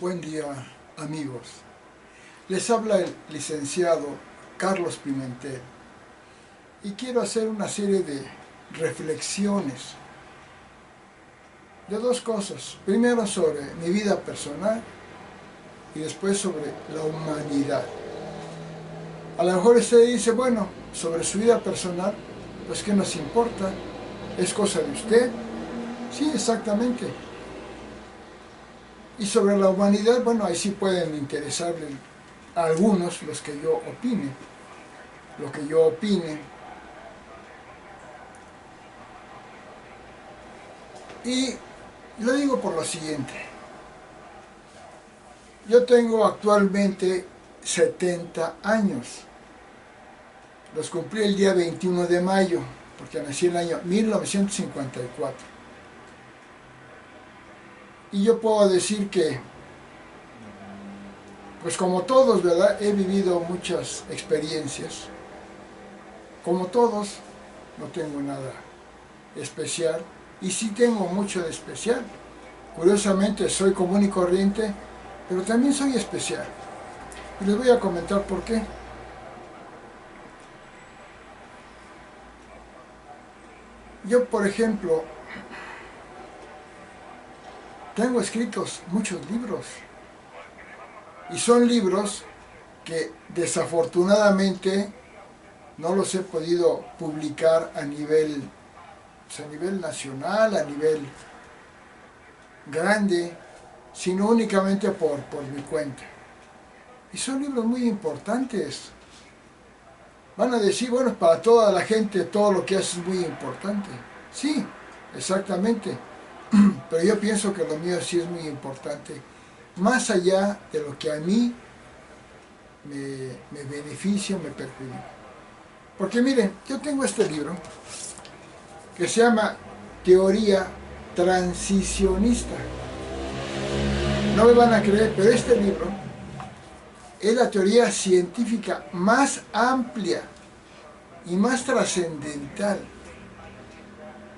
Buen día, amigos. Les habla el licenciado Carlos Pimentel y quiero hacer una serie de reflexiones de dos cosas. Primero sobre mi vida personal y después sobre la humanidad. A lo mejor usted dice, bueno, sobre su vida personal, pues ¿qué nos importa? ¿Es cosa de usted? Sí, exactamente. Y sobre la humanidad, bueno, ahí sí pueden interesarle a algunos los que yo opine, lo que yo opine. Y lo digo por lo siguiente. Yo tengo actualmente 70 años. Los cumplí el día 21 de mayo, porque nací en el año 1954. Y yo puedo decir que, pues como todos, ¿verdad? He vivido muchas experiencias. Como todos, no tengo nada especial. Y sí tengo mucho de especial. Curiosamente soy común y corriente, pero también soy especial. Y les voy a comentar por qué. Yo, por ejemplo, tengo escritos muchos libros. Y son libros que desafortunadamente no los he podido publicar a nivel nacional, a nivel grande, sino únicamente por mi cuenta. Y son libros muy importantes. Van a decir, bueno, para toda la gente todo lo que hace es muy importante. Sí, exactamente. Pero yo pienso que lo mío sí es muy importante. Más allá de lo que a mí me beneficia, me perjudica. Porque miren, yo tengo este libro que se llama Teoría Transicionista. No me van a creer, pero este libro es la teoría científica más amplia y más trascendental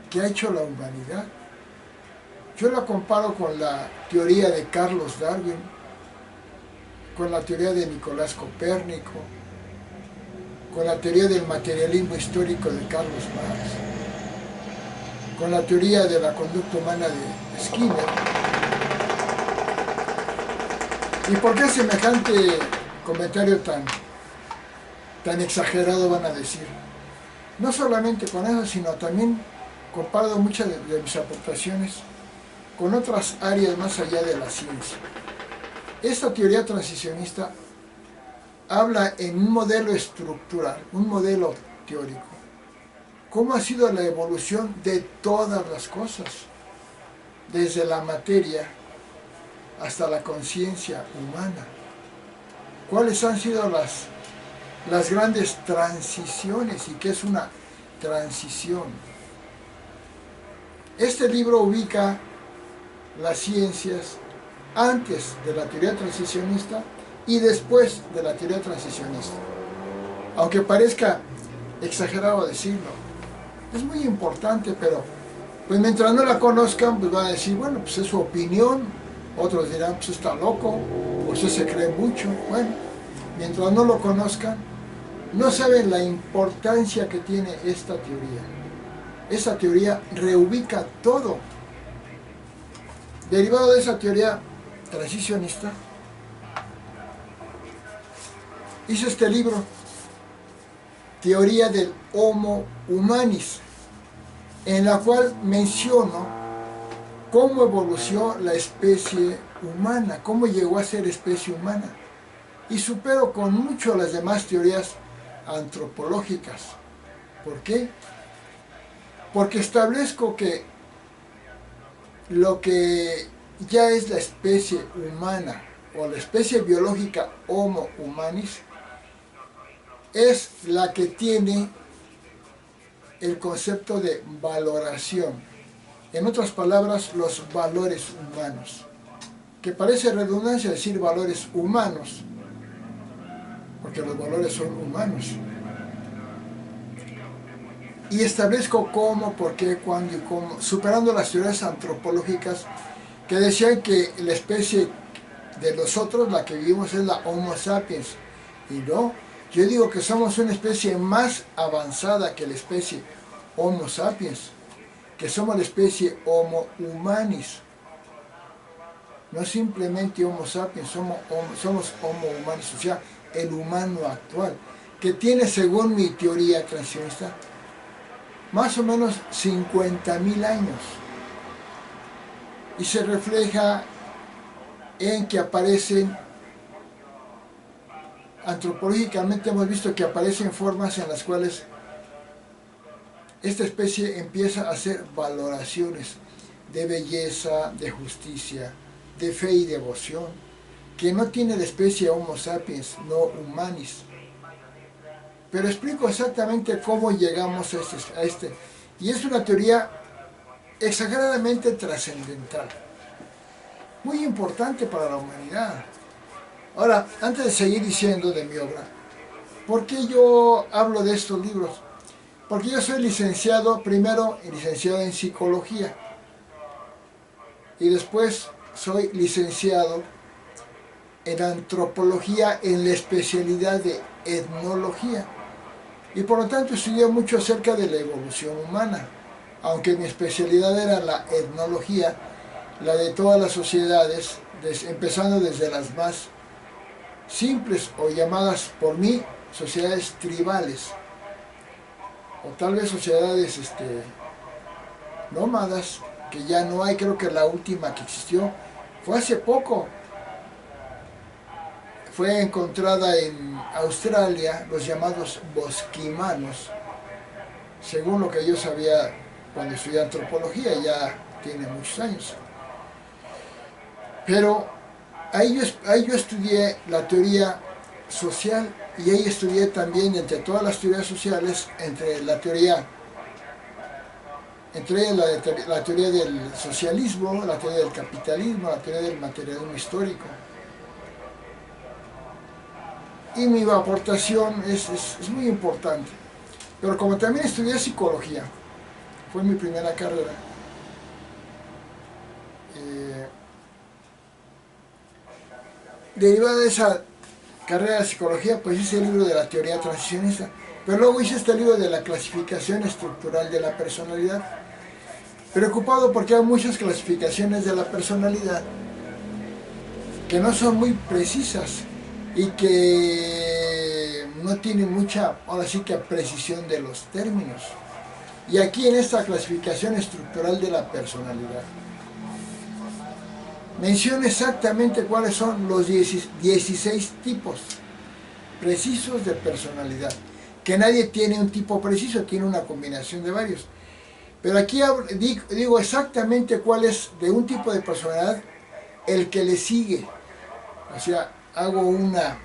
que ha hecho la humanidad. Yo la comparo con la teoría de Carlos Darwin, con la teoría de Nicolás Copérnico, con la teoría del materialismo histórico de Carlos Marx, con la teoría de la conducta humana de Skinner. ¿Y por qué semejante comentario tan exagerado, van a decir? No solamente con eso, sino también comparado muchas de mis aportaciones con otras áreas más allá de la ciencia. Esta teoría transicionista habla en un modelo estructural, un modelo teórico. ¿Cómo ha sido la evolución de todas las cosas? Desde la materia hasta la conciencia humana. ¿Cuáles han sido las grandes transiciones y qué es una transición? Este libro ubica las ciencias antes de la teoría transicionista y después de la teoría transicionista. Aunque parezca exagerado decirlo, es muy importante, pero pues mientras no la conozcan, pues van a decir, bueno, pues es su opinión. Otros dirán, pues está loco, pues se cree mucho. Bueno, mientras no lo conozcan, no saben la importancia que tiene esta teoría. Esa teoría reubica todo. Derivado de esa teoría transicionista, hice este libro, Teoría del Homo Humanis, en la cual menciono cómo evolucionó la especie humana, cómo llegó a ser especie humana, y supero con mucho las demás teorías antropológicas. ¿Por qué? Porque establezco que lo que ya es la especie humana o la especie biológica Homo humanis es la que tiene el concepto de valoración. En otras palabras, los valores humanos. Que parece redundancia decir valores humanos, porque los valores son humanos. Y establezco cómo, por qué, cuándo y cómo, superando las teorías antropológicas que decían que la especie de nosotros la que vivimos es la Homo sapiens. Y no, yo digo que somos una especie más avanzada que la especie Homo sapiens, que somos la especie Homo humanis. No simplemente Homo sapiens, somos Homo humanis, o sea, el humano actual, que tiene, según mi teoría transicionista, más o menos 50.000 años. Y se refleja en que aparecen, antropológicamente hemos visto que aparecen formas en las cuales esta especie empieza a hacer valoraciones de belleza, de justicia, de fe y devoción, que no tiene la especie Homo sapiens, no humanis. Pero explico exactamente cómo llegamos a este. Y es una teoría exageradamente trascendental, muy importante para la humanidad. Ahora, antes de seguir diciendo de mi obra, ¿por qué yo hablo de estos libros? Porque yo soy licenciado, primero licenciado en psicología, y después soy licenciado en antropología en la especialidad de etnología. Y por lo tanto estudié mucho acerca de la evolución humana, aunque mi especialidad era la etnología, la de todas las sociedades, empezando desde las más simples o llamadas por mí sociedades tribales, o tal vez sociedades nómadas, que ya no hay. Creo que la última que existió fue hace poco. Fue encontrada en Australia, los llamados bosquimanos, según lo que yo sabía cuando estudié antropología, ya tiene muchos años. Pero ahí yo estudié la teoría social, y ahí estudié también, entre todas las teorías sociales, entre la teoría del socialismo, la teoría del capitalismo, la teoría del materialismo histórico. Y mi aportación es muy importante. Pero como también estudié psicología, fue mi primera carrera, derivada de esa carrera de psicología, pues hice el libro de la teoría transicionista. Pero luego hice este libro de la clasificación estructural de la personalidad, preocupado porque hay muchas clasificaciones de la personalidad que no son muy precisas y que no tienen mucha, ahora sí que precisión de los términos. Y aquí en esta clasificación estructural de la personalidad menciona exactamente cuáles son los 16 tipos precisos de personalidad, que nadie tiene un tipo preciso, tiene una combinación de varios. Pero aquí digo exactamente cuál es de un tipo de personalidad el que le sigue. O sea, hago una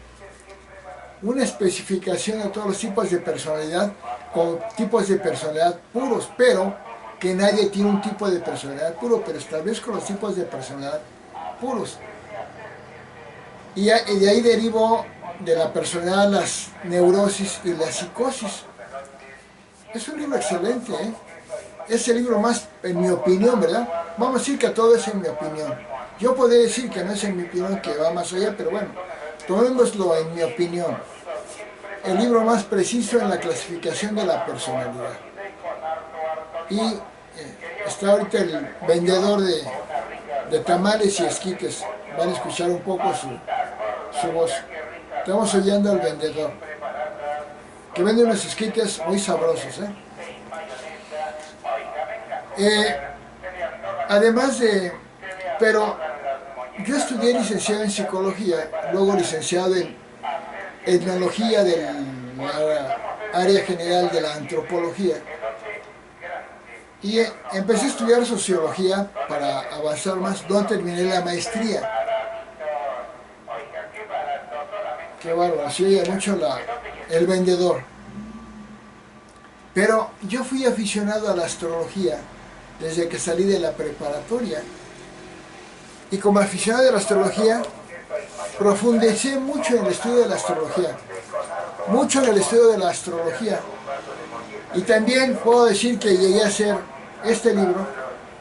especificación de todos los tipos de personalidad con tipos de personalidad puros, pero que nadie tiene un tipo de personalidad puro, pero establezco los tipos de personalidad puros. Y de ahí derivo de la personalidad las neurosis y la psicosis. Es un libro excelente, ¿eh? Es el libro más, en mi opinión, ¿verdad? Vamos a decir que todo es en mi opinión. Yo podría decir que no es en mi opinión, que va más allá, pero bueno, tomémoslo en mi opinión. El libro más preciso en la clasificación de la personalidad. Y está ahorita el vendedor de tamales y esquites. Van a escuchar un poco su voz. Estamos oyendo al vendedor, que vende unos esquites muy sabrosos, además de... Pero yo estudié licenciado en psicología, luego licenciado en etnología del área general de la antropología, y empecé a estudiar sociología para avanzar más, donde terminé la maestría. Qué bárbaro, se oye mucho el vendedor. Pero yo fui aficionado a la astrología desde que salí de la preparatoria. Y como aficionado de la astrología, profundicé mucho en el estudio de la astrología. Mucho en el estudio de la astrología. Y también puedo decir que llegué a hacer este libro,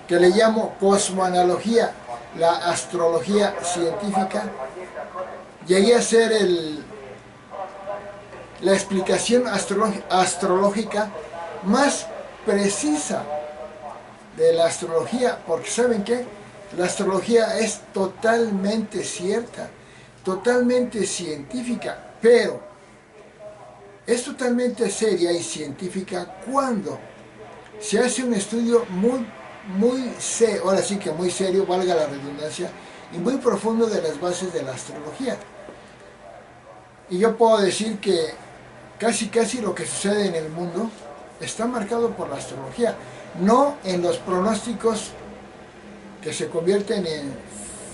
que le llamo Cosmoanalogía, la astrología científica llegué a hacer la explicación astrológica más precisa de la astrología, porque ¿saben qué? La astrología es totalmente cierta, totalmente científica, pero es totalmente seria y científica cuando se hace un estudio muy serio, ahora sí que muy serio, valga la redundancia, y muy profundo de las bases de la astrología. Y yo puedo decir que casi lo que sucede en el mundo está marcado por la astrología, no en los pronósticos que se convierten en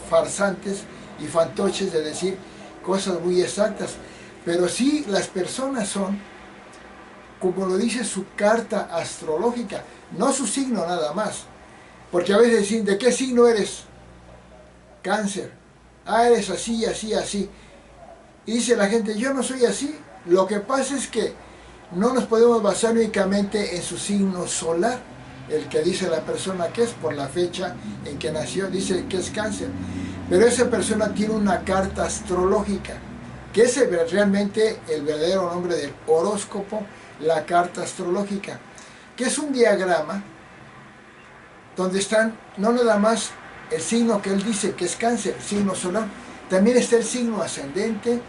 farsantes y fantoches de decir cosas muy exactas, pero sí las personas son, como lo dice su carta astrológica, no su signo nada más, porque a veces dicen, ¿de qué signo eres? Cáncer. Ah, eres así, así, así. Y dice la gente, yo no soy así. Lo que pasa es que no nos podemos basar únicamente en su signo solar, el que dice la persona que es por la fecha en que nació, dice que es cáncer. Pero esa persona tiene una carta astrológica, que es realmente el verdadero nombre del horóscopo, la carta astrológica, que es un diagrama donde están no nada más el signo que él dice que es cáncer, signo solar, también está el signo ascendente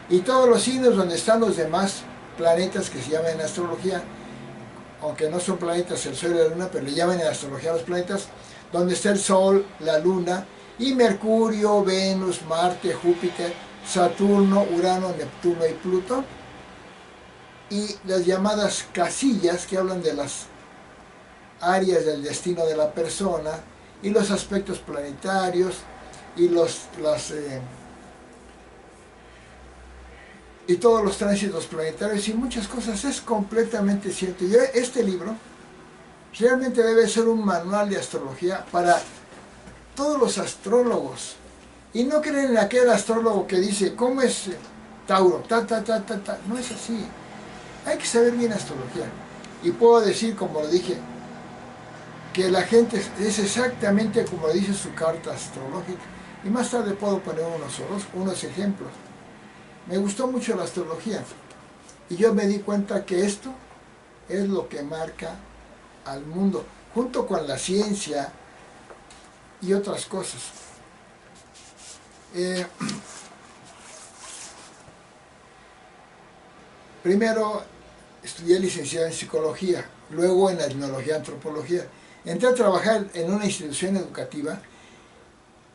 y todos los signos donde están los demás planetas que se llaman en astrología, aunque no son planetas el Sol y la Luna, pero le llaman en astrología a los planetas, donde está el Sol, la Luna, y Mercurio, Venus, Marte, Júpiter, Saturno, Urano, Neptuno y Plutón. Y las llamadas casillas que hablan de las áreas del destino de la persona, y los aspectos planetarios, y y todos los tránsitos planetarios y muchas cosas. Es completamente cierto. Y este libro realmente debe ser un manual de astrología para todos los astrólogos. Y no creen en aquel astrólogo que dice, ¿cómo es Tauro? No es así. Hay que saber bien astrología. Y puedo decir, como lo dije, que la gente es exactamente como dice su carta astrológica. Y más tarde puedo poner unos ejemplos. Me gustó mucho la astrología y yo me di cuenta que esto es lo que marca al mundo, junto con la ciencia y otras cosas. Primero estudié licenciado en psicología, luego en etnología y antropología. Entré a trabajar en una institución educativa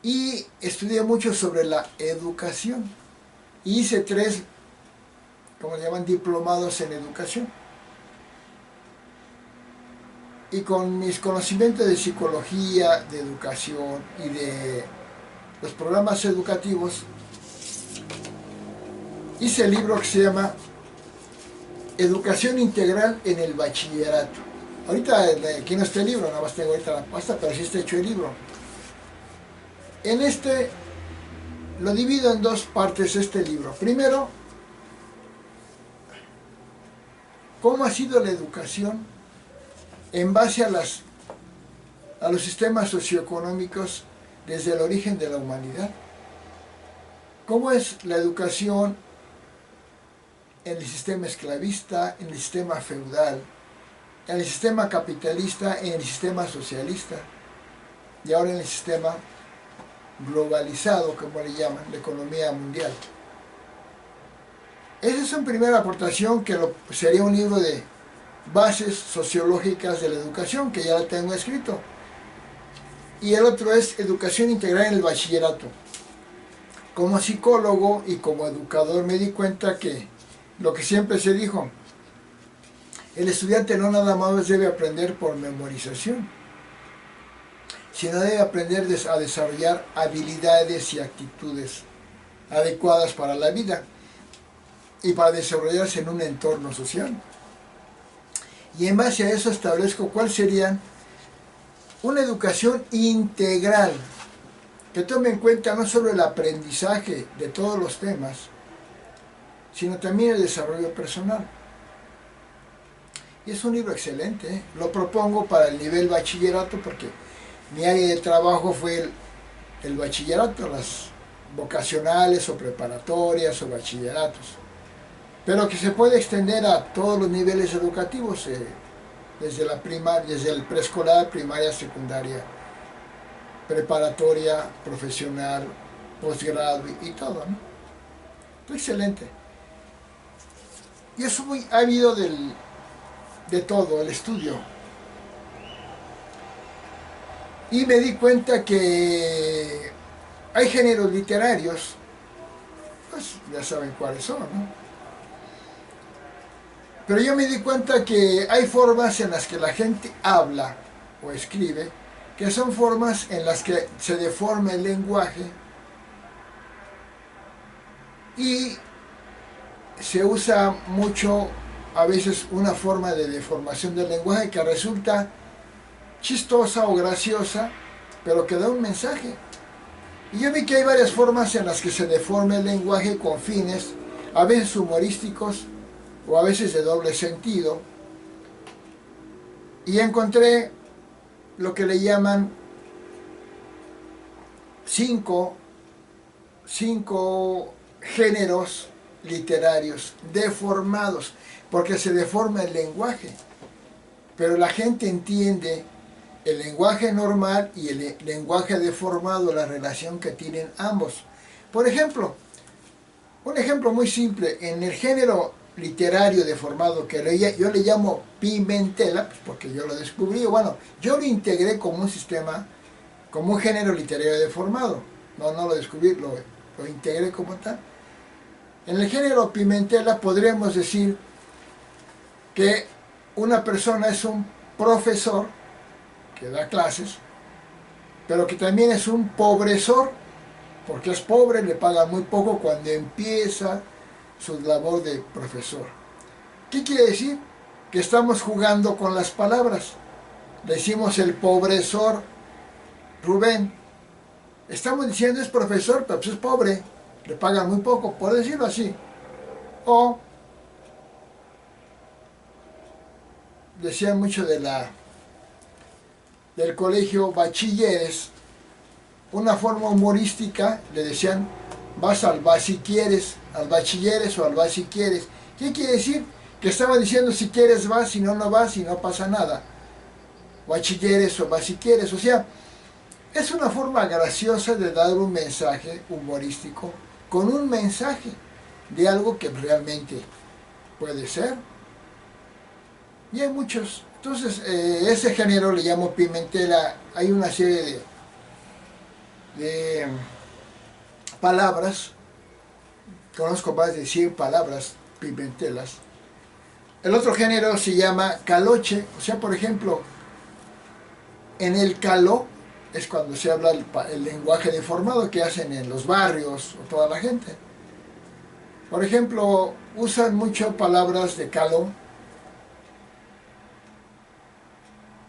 y estudié mucho sobre la educación. Hice 3, como le llaman, diplomados en educación. Y con mis conocimientos de psicología, de educación y de los programas educativos, hice el libro que se llama Educación Integral en el Bachillerato. Ahorita aquí no está el libro, nada más tengo ahorita la pasta, pero sí está hecho el libro. En este lo divido en 2 partes este libro. Primero, cómo ha sido la educación en base a los sistemas socioeconómicos desde el origen de la humanidad. Cómo es la educación en el sistema esclavista, en el sistema feudal, en el sistema capitalista, en el sistema socialista y ahora en el sistema globalizado, como le llaman, la economía mundial. Esa es una primera aportación que sería un libro de bases sociológicas de la educación, que ya lo tengo escrito. Y el otro es Educación Integral en el Bachillerato. Como psicólogo y como educador me di cuenta que lo que siempre se dijo, el estudiante no nada más debe aprender por memorización, sino debe aprender a desarrollar habilidades y actitudes adecuadas para la vida y para desarrollarse en un entorno social. Y en base a eso establezco cuál sería una educación integral que tome en cuenta no solo el aprendizaje de todos los temas, sino también el desarrollo personal. Y es un libro excelente, ¿eh? Lo propongo para el nivel bachillerato porque mi área de trabajo fue el bachillerato, las vocacionales o preparatorias o bachilleratos, pero que se puede extender a todos los niveles educativos, desde la primaria, desde el preescolar, primaria, secundaria, preparatoria, profesional, posgrado y todo, ¿no? Excelente. Y eso ha habido de todo, el estudio. Y me di cuenta que hay géneros literarios, pues ya saben cuáles son, ¿no? Pero yo me di cuenta que hay formas en las que la gente habla o escribe, que son formas en las que se deforma el lenguaje y se usa mucho, a veces, una forma de deformación del lenguaje que resulta chistosa o graciosa, pero que da un mensaje. Y yo vi que hay varias formas en las que se deforma el lenguaje con fines, a veces humorísticos o a veces de doble sentido. Y encontré lo que le llaman cinco géneros literarios deformados, porque se deforma el lenguaje, pero la gente entiende el lenguaje normal y el lenguaje deformado, la relación que tienen ambos. Por ejemplo, un ejemplo muy simple, en el género literario deformado, que yo le llamo Pimentela, pues porque yo lo descubrí, bueno, yo lo integré como un sistema, como un género literario deformado, no lo descubrí, lo integré como tal. En el género Pimentela podríamos decir que una persona es un profesor que da clases, pero que también es un pobresor, porque es pobre, le paga muy poco cuando empieza su labor de profesor. ¿Qué quiere decir? Que estamos jugando con las palabras. Decimos el pobresor Rubén. Estamos diciendo es profesor, pero pues es pobre, le pagan muy poco, por decirlo así. O decían mucho del colegio bachilleres, una forma humorística, le decían vas al si quieres, al bachilleres o al si quieres. ¿Qué quiere decir? Que estaba diciendo si quieres vas, si no, no vas y no pasa nada. Bachilleres o si quieres, o sea, es una forma graciosa de dar un mensaje humorístico con un mensaje de algo que realmente puede ser. Y hay muchos. Entonces, ese género le llamo Pimentela. Hay una serie de palabras, conozco más de 100 palabras pimentelas. El otro género se llama caloche, o sea, por ejemplo, en el caló es cuando se habla el lenguaje deformado que hacen en los barrios o toda la gente. Por ejemplo, usan mucho palabras de caló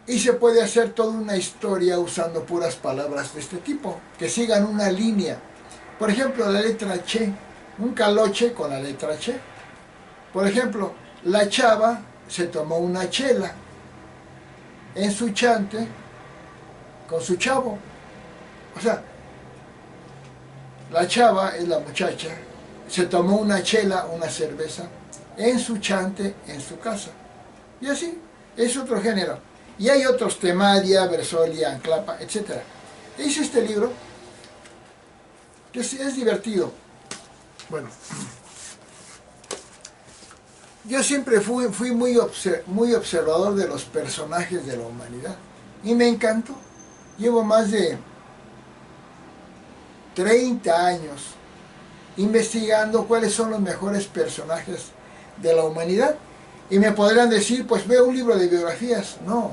y se puede hacer toda una historia usando puras palabras de este tipo, que sigan una línea. Por ejemplo, la letra che, un caloche con la letra che. Por ejemplo, la chava se tomó una chela en su chante con su chavo. O sea, la chava es la muchacha, se tomó una chela, una cerveza, en su chante, en su casa. Y así, es otro género. Y hay otros, Temadia, Versolia, Anclapa, etc. Hice este libro, que es divertido. Bueno, yo siempre fui muy observador de los personajes de la humanidad. Y me encantó. Llevo más de 30 años investigando cuáles son los mejores personajes de la humanidad. Y me podrán decir, pues veo un libro de biografías. No,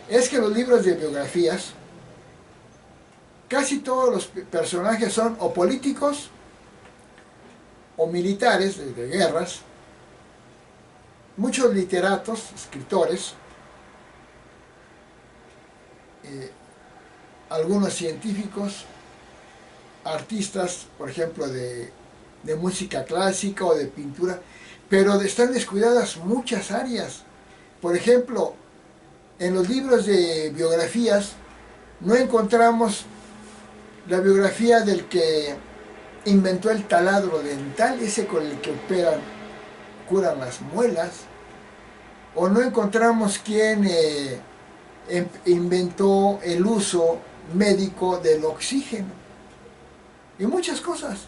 es que los libros de biografías, casi todos los personajes son o políticos o militares de guerras, muchos literatos, escritores, algunos científicos, artistas, por ejemplo, de música clásica o de pintura, pero están descuidadas muchas áreas. Por ejemplo, en los libros de biografías no encontramos la biografía del que inventó el taladro dental, ese con el que curan las muelas. O no encontramos quién inventó el uso médico del oxígeno. Y muchas cosas.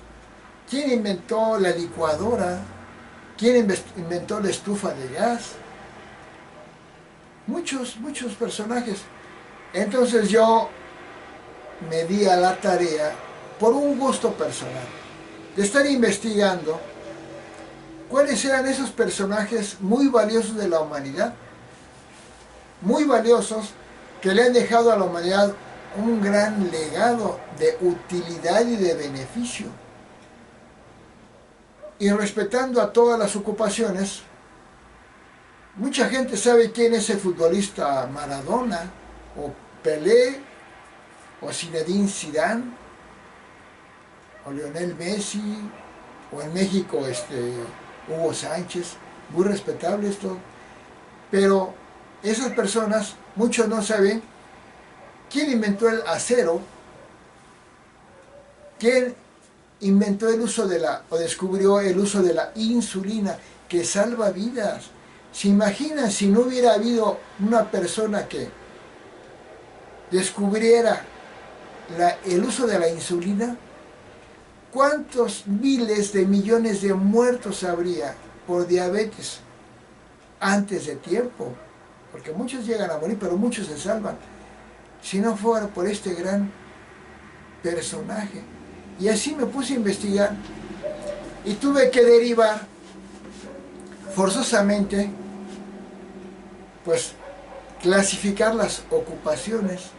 ¿Quién inventó la licuadora? ¿Quién inventó la estufa de gas? Muchos personajes. Entonces yo me di a la tarea, por un gusto personal, de estar investigando cuáles eran esos personajes muy valiosos de la humanidad, muy valiosos, que le han dejado a la humanidad un gran legado de utilidad y de beneficio. Y respetando a todas las ocupaciones, mucha gente sabe quién es el futbolista Maradona, o Pelé, o Zinedine Zidane, o Lionel Messi, o en México Hugo Sánchez, muy respetable esto. Pero esas personas, muchos no saben quién inventó el acero, quién inventó el uso o descubrió el uso de la insulina, que salva vidas. ¿Se imaginan si no hubiera habido una persona que descubriera el uso de la insulina? ¿Cuántos miles de millones de muertos habría por diabetes antes de tiempo? Porque muchos llegan a morir, pero muchos se salvan. Si no fuera por este gran personaje. Y así me puse a investigar y tuve que derivar forzosamente, pues, clasificar las ocupaciones.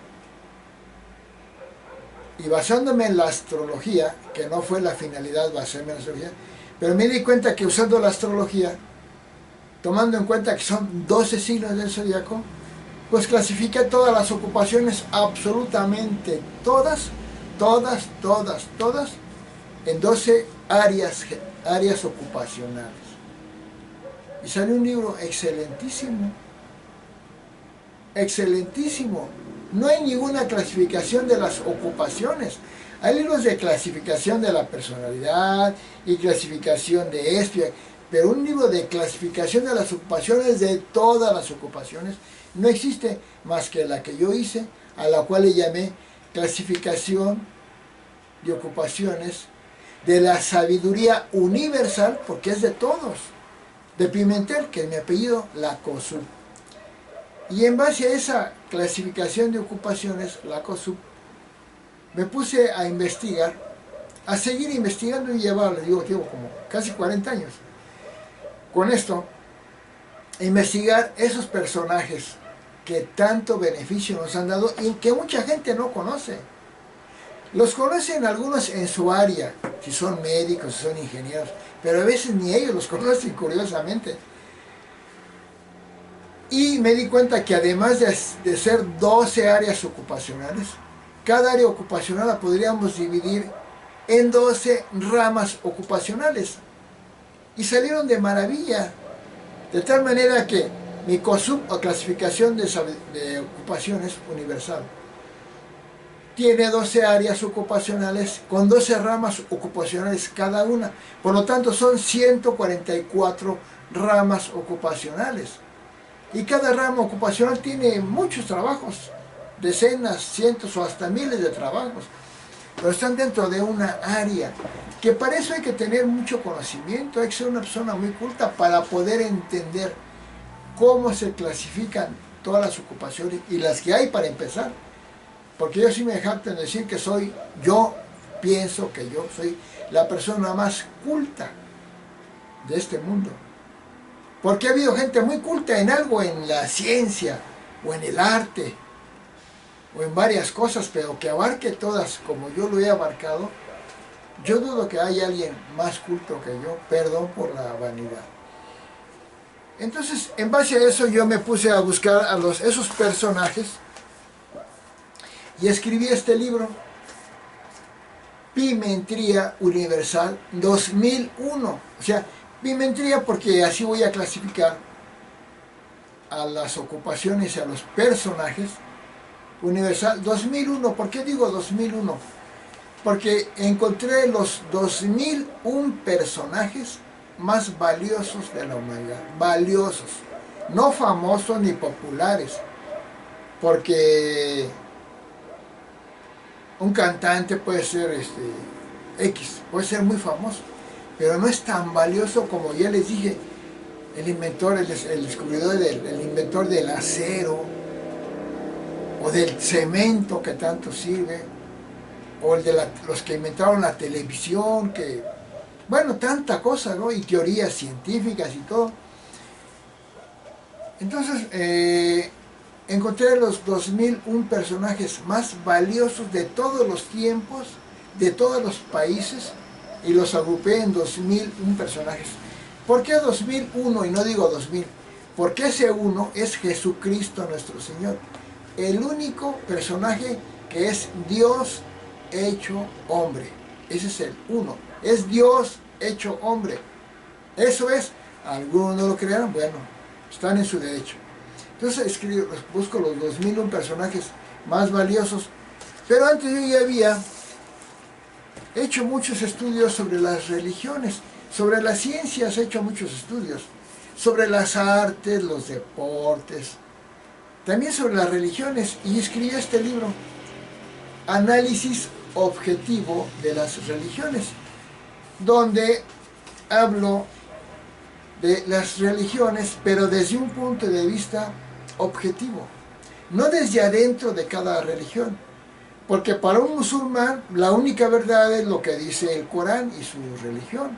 Y basándome en la astrología, que no fue la finalidad basarme en la astrología, pero me di cuenta que usando la astrología, tomando en cuenta que son 12 signos del zodiaco, pues clasifiqué todas las ocupaciones, absolutamente todas, en 12 áreas ocupacionales. Y salió un libro excelentísimo, excelentísimo. No hay ninguna clasificación de las ocupaciones. Hay libros de clasificación de la personalidad y clasificación de esto, pero un libro de clasificación de las ocupaciones, de todas las ocupaciones, no existe más que la que yo hice, a la cual le llamé clasificación de ocupaciones de la sabiduría universal, porque es de todos, de Pimentel, que es mi apellido, Lacosu. Y en base a esa clasificación de ocupaciones, Lacosu, me puse a investigar, a seguir investigando y llevo como casi 40 años con esto, a investigar esos personajes que tanto beneficio nos han dado y que mucha gente no conoce. Los conocen algunos en su área, si son médicos, si son ingenieros, pero a veces ni ellos los conocen, curiosamente. Y me di cuenta que además de ser 12 áreas ocupacionales, cada área ocupacional la podríamos dividir en 12 ramas ocupacionales. Y salieron de maravilla, de tal manera que mi COSUB, o clasificación de ocupaciones universal, tiene 12 áreas ocupacionales con 12 ramas ocupacionales cada una. Por lo tanto, son 144 ramas ocupacionales. Y cada rama ocupacional tiene muchos trabajos, decenas, cientos o hasta miles de trabajos. Pero están dentro de una área, que para eso hay que tener mucho conocimiento, hay que ser una persona muy culta para poder entender cómo se clasifican todas las ocupaciones y las que hay para empezar. Porque yo sí me jacto en decir que yo pienso que yo soy la persona más culta de este mundo. Porque ha habido gente muy culta en algo, en la ciencia, o en el arte, o en varias cosas, pero que abarque todas como yo lo he abarcado, yo dudo que haya alguien más culto que yo, perdón por la vanidad. Entonces, en base a eso, yo me puse a buscar a esos personajes y escribí este libro, Pimentría Universal 2001. O sea, Pimentría porque así voy a clasificar a las ocupaciones y a los personajes. Universal 2001. ¿Por qué digo 2001? porque encontré los 2001 personajes más valiosos de la humanidad. Valiosos. No famosos ni populares. Porque un cantante puede ser X, puede ser muy famoso, pero no es tan valioso como ya les dije, el inventor, el descubridor, el inventor del acero, o del cemento que tanto sirve, o el de los que inventaron la televisión, que, bueno, tanta cosa, ¿no? Y teorías científicas y todo. Entonces, encontré los 2001 personajes más valiosos de todos los tiempos, de todos los países, y los agrupé en 2001 personajes. ¿Por qué 2001 y no digo 2000? Porque ese uno es Jesucristo nuestro Señor, el único personaje que es Dios hecho hombre. Ese es el uno, es Dios hecho hombre. Eso es, algunos no lo crearon, bueno, están en su derecho. Entonces busco los 2001 personajes más valiosos, pero antes yo ya había hecho muchos estudios sobre las religiones, sobre las ciencias he hecho muchos estudios, sobre las artes, los deportes, también sobre las religiones, y escribí este libro, Análisis Objetivo de las Religiones, donde hablo de las religiones, pero desde un punto de vista objetivo, no desde adentro de cada religión, porque para un musulmán la única verdad es lo que dice el Corán y su religión,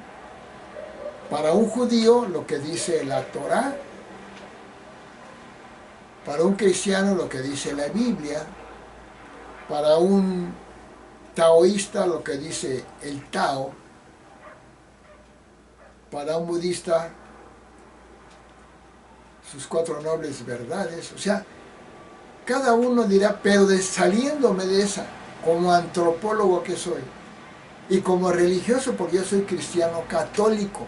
para un judío lo que dice la Torá, para un cristiano lo que dice la Biblia, para un taoísta lo que dice el Tao, para un budista sus 4 nobles verdades. O sea, cada uno dirá, pero saliéndome de esa, como antropólogo que soy, y como religioso, porque yo soy cristiano católico,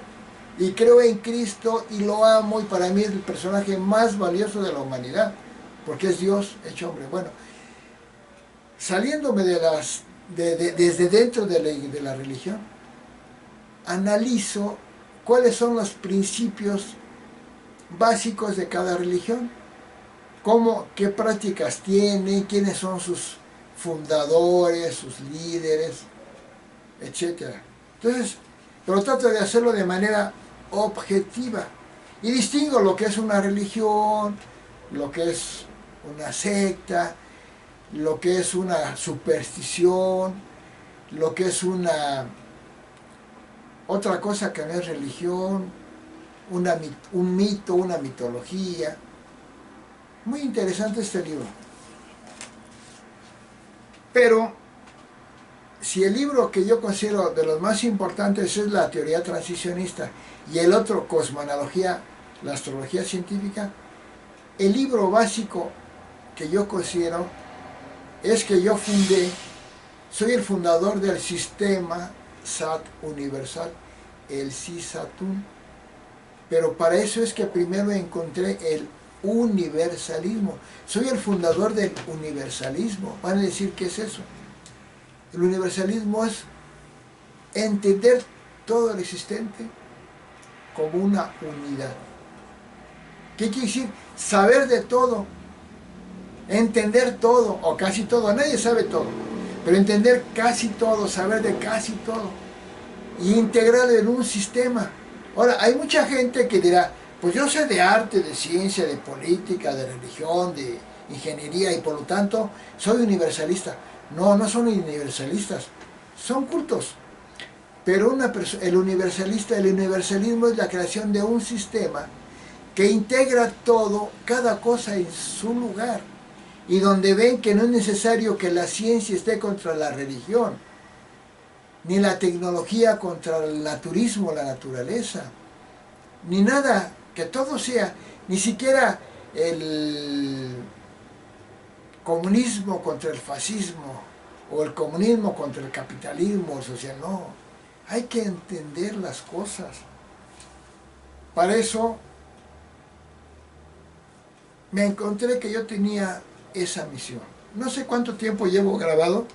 y creo en Cristo, y lo amo, y para mí es el personaje más valioso de la humanidad, porque es Dios hecho hombre. Bueno, saliéndome desde dentro de la religión, analizo cuáles son los principios básicos de cada religión, qué prácticas tiene, quiénes son sus fundadores, sus líderes, etc. Entonces, pero trato de hacerlo de manera objetiva y distingo lo que es una religión, lo que es una secta, lo que es una superstición, lo que es otra cosa que no es religión, un mito, una mitología. Muy interesante este libro. Pero si el libro que yo considero de los más importantes es la teoría transicionista y el otro cosmología, la astrología científica, el libro básico que yo considero es que yo soy el fundador del sistema SAT universal, el CISATUN, pero para eso es que primero encontré el universalismo. Soy el fundador del universalismo. Van a decir, ¿qué es eso? El universalismo es entender todo lo existente como una unidad. ¿Qué quiere decir? Saber de todo, entender todo, o casi todo. Nadie sabe todo, pero entender casi todo, saber de casi todo, y integrarlo en un sistema. Ahora, hay mucha gente que dirá, pues yo sé de arte, de ciencia, de política, de religión, de ingeniería, y por lo tanto soy universalista. No, no son universalistas, son cultos. Pero el universalismo es la creación de un sistema que integra todo, cada cosa en su lugar, y donde ven que no es necesario que la ciencia esté contra la religión, ni la tecnología contra el naturismo, la naturaleza, ni nada, que todo sea, ni siquiera el comunismo contra el fascismo, o el comunismo contra el capitalismo social. No, hay que entender las cosas. Para eso me encontré que yo tenía esa misión. No sé cuánto tiempo llevo grabado,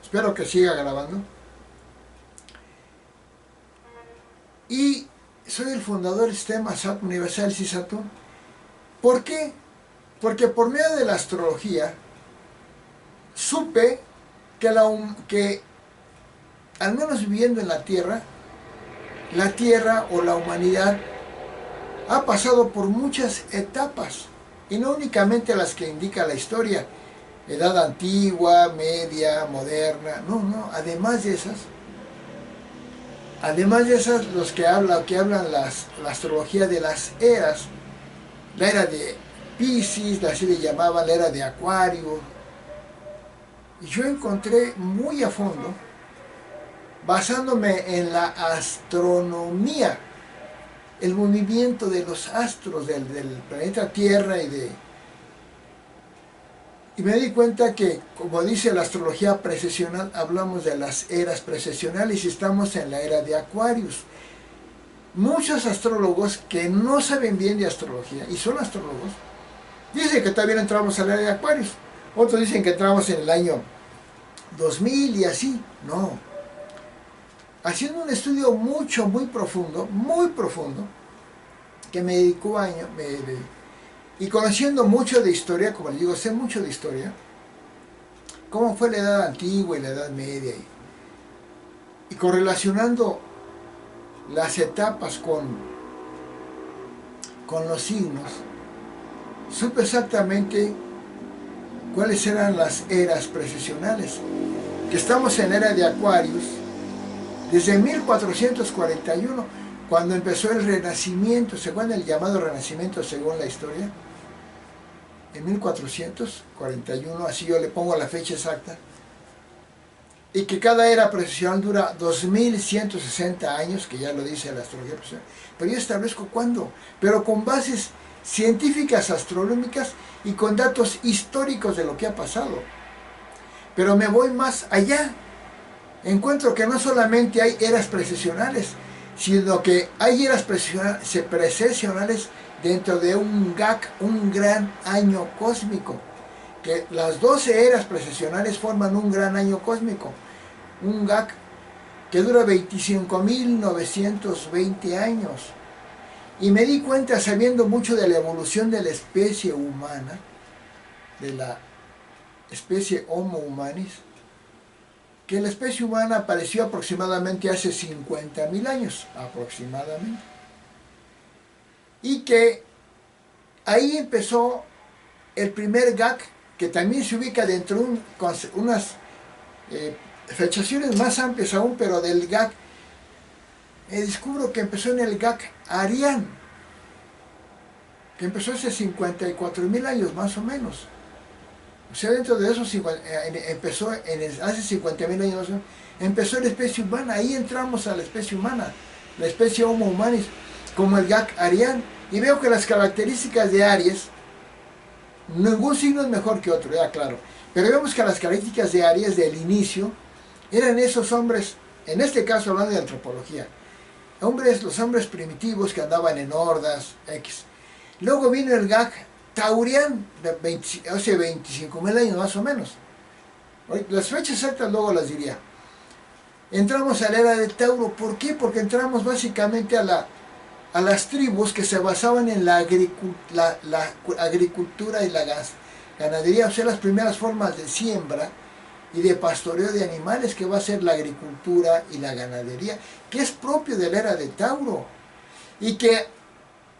Espero que siga grabando. Y soy el fundador del sistema SAT Universal CISATU. ¿Por qué? Porque por medio de la astrología supe que al menos viviendo en la Tierra o la humanidad ha pasado por muchas etapas, y no únicamente las que indica la historia, edad antigua, media, moderna, no, además de esas, los que hablan la astrología de las eras, la era de Piscis, así le llamaban, la era de Acuario, y yo encontré muy a fondo, basándome en la astronomía, el movimiento de los astros del planeta Tierra, y me di cuenta que, como dice la astrología precesional, hablamos de las eras precesionales y estamos en la era de Acuarios. Muchos astrólogos que no saben bien de astrología, y son astrólogos, dicen que todavía entramos en la era de Acuarios. Otros dicen que entramos en el año 2000 y así. No. Haciendo un estudio muy profundo, que me dedicó años, y conociendo mucho de historia, como les digo, sé mucho de historia, cómo fue la edad antigua y la edad media, y correlacionando las etapas con los signos, supe exactamente cuáles eran las eras precesionales, que estamos en la era de Acuarios, desde 1441, cuando empezó el Renacimiento, según el llamado Renacimiento según la historia, en 1441, así yo le pongo la fecha exacta, y que cada era precesional dura 2160 años, que ya lo dice la astrología precesional, pero yo establezco cuándo, pero con bases científicas astronómicas y con datos históricos de lo que ha pasado. Pero me voy más allá. Encuentro que no solamente hay eras precesionales, sino que hay eras precesionales dentro de un GAC, un gran año cósmico, que las 12 eras precesionales forman un gran año cósmico, un GAC que dura 25.920 años. Y me di cuenta, sabiendo mucho de la evolución de la especie humana, de la especie Homo humanis, que la especie humana apareció aproximadamente hace 50.000 años, aproximadamente. Y que ahí empezó el primer GAC, que también se ubica dentro de unas fechaciones más amplias aún, pero del GAC, descubro que empezó en el GAC Arián, que empezó hace 54.000 años más o menos. O sea, dentro de esos empezó hace 50.000 años, empezó la especie humana. Ahí entramos a la especie humana, la especie Homo humanis, como el GAC Arián. Y veo que las características de Aries, ningún signo es mejor que otro, ya claro, pero vemos que las características de Aries del inicio eran esos hombres, en este caso hablando de antropología, los hombres primitivos que andaban en hordas, X. Luego vino el GAC Taurián, hace 25.000 años más o menos. Las fechas exactas luego las diría. Entramos a la era de Tauro. ¿Por qué? Porque entramos básicamente a las tribus que se basaban en la agricultura y la ganadería, o sea, las primeras formas de siembra y de pastoreo de animales, que va a ser la agricultura y la ganadería, que es propio de la era de Tauro, y que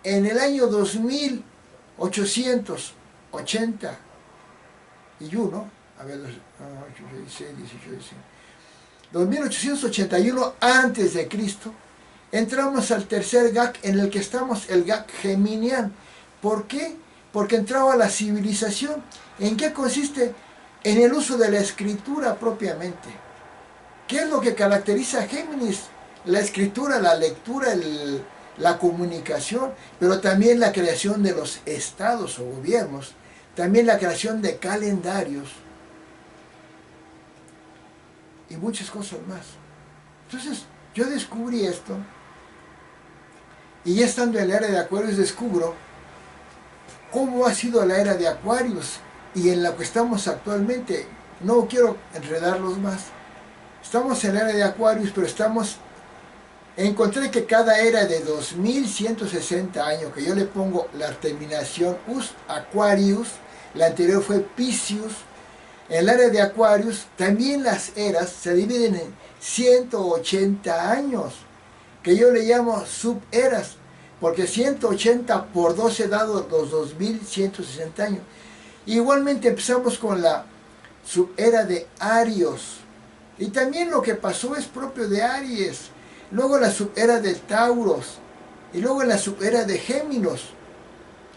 en el año 2881, 2881 antes de Cristo, entramos al tercer GAC, en el que estamos, el GAC Geminián. ¿Por qué? Porque entraba la civilización. ¿En qué consiste? En el uso de la escritura propiamente. ¿Qué es lo que caracteriza a Géminis? La escritura, la lectura, la comunicación, pero también la creación de los estados o gobiernos, también la creación de calendarios y muchas cosas más. Entonces, yo descubrí esto, y ya estando en la era de Acuarios descubro cómo ha sido la era de Acuarios y en la que estamos actualmente. No quiero enredarlos más, Estamos en la era de Acuarios, pero encontré que cada era de 2160 años, que yo le pongo la terminación Us Aquarius, la anterior fue Piscius, en el área de Aquarius también las eras se dividen en 180 años, que yo le llamo suberas, porque 180 por 12 dado los 2160 años. Igualmente empezamos con la subera de Arios, y también lo que pasó es propio de Aries. Luego la subera de Tauros, y luego la subera de Géminis,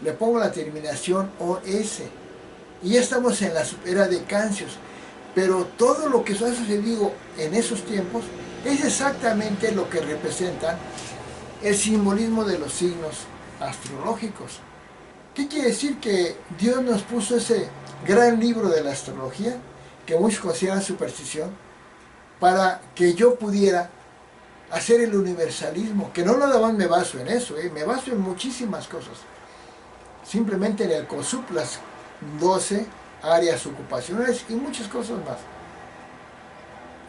le pongo la terminación OS, y ya estamos en la subera de Cáncer. Pero todo lo que ha sucedido en esos tiempos es exactamente lo que representa el simbolismo de los signos astrológicos. ¿Qué quiere decir? Que Dios nos puso ese gran libro de la astrología, que muchos consideran superstición, para que yo pudiera hacer el universalismo, que no nada más me baso en eso, me baso en muchísimas cosas. Simplemente en el COSUP, las 12 áreas ocupacionales y muchas cosas más.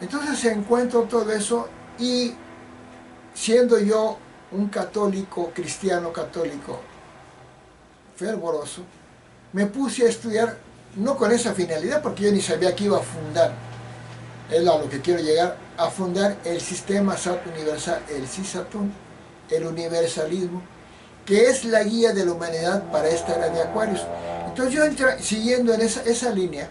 Entonces encuentro todo eso, y siendo yo un católico, cristiano católico fervoroso, me puse a estudiar, no con esa finalidad, porque yo ni sabía que iba a fundar, es a lo que quiero llegar, a fundar el sistema SAT universal, el CISATUN, el universalismo, que es la guía de la humanidad para esta era de Acuarios. Entonces yo siguiendo en esa línea,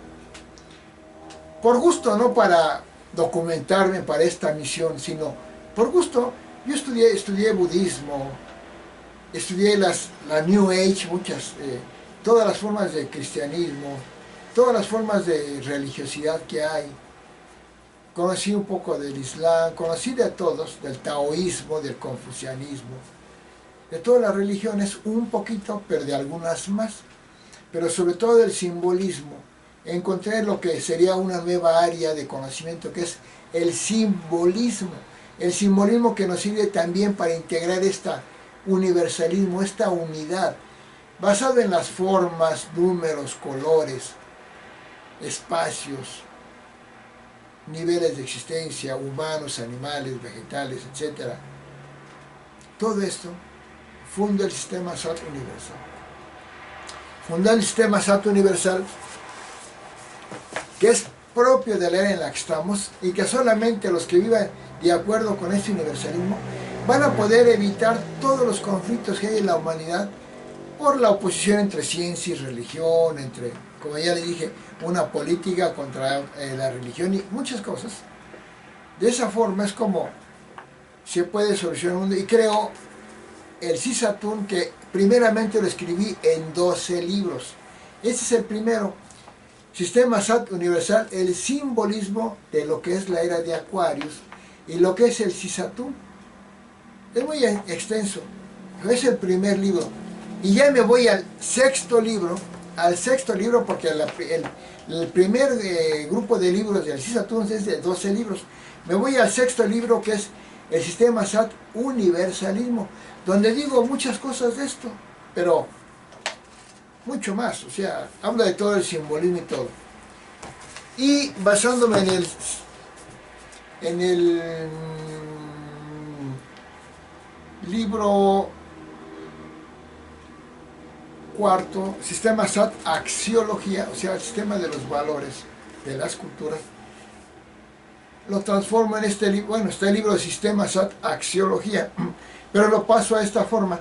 por gusto, no para documentarme para esta misión, sino por gusto, yo estudié budismo, estudié la New Age, todas las formas de cristianismo, todas las formas de religiosidad que hay. Conocí un poco del Islam, conocí de todos, del taoísmo, del confucianismo, de todas las religiones, un poquito, pero de algunas más. Pero sobre todo del simbolismo. Encontré lo que sería una nueva área de conocimiento, que es el simbolismo. El simbolismo que nos sirve también para integrar este universalismo, esta unidad, basado en las formas, números, colores, espacios, niveles de existencia, humanos, animales, vegetales, etc. Todo esto funda el sistema SAT universal. Fundar el sistema SAT universal, que es propio de la era en la que estamos, y que solamente los que vivan de acuerdo con este universalismo van a poder evitar todos los conflictos que hay en la humanidad por la oposición entre ciencia y religión, entre, como ya le dije, una política contra la religión y muchas cosas. De esa forma es como se puede solucionar el mundo, y creo el CISATUN, que primeramente lo escribí en 12 libros. Este es el primero, Sistema SAT Universal, el simbolismo de lo que es la era de Acuarios y lo que es el CISATUN. Es muy extenso, es el primer libro. Y ya me voy al sexto libro, porque el primer grupo de libros del CISATUN es de 12 libros. Me voy al sexto libro, que es el Sistema SAT Universalismo, donde digo muchas cosas de esto, pero mucho más, o sea, habla de todo el simbolismo y todo. Y basándome en el libro cuarto, Sistema SAT Axiología, o sea, el sistema de los valores de las culturas, lo transformo en este libro, bueno, está el libro de Sistema SAT Axiología, pero lo paso a esta forma: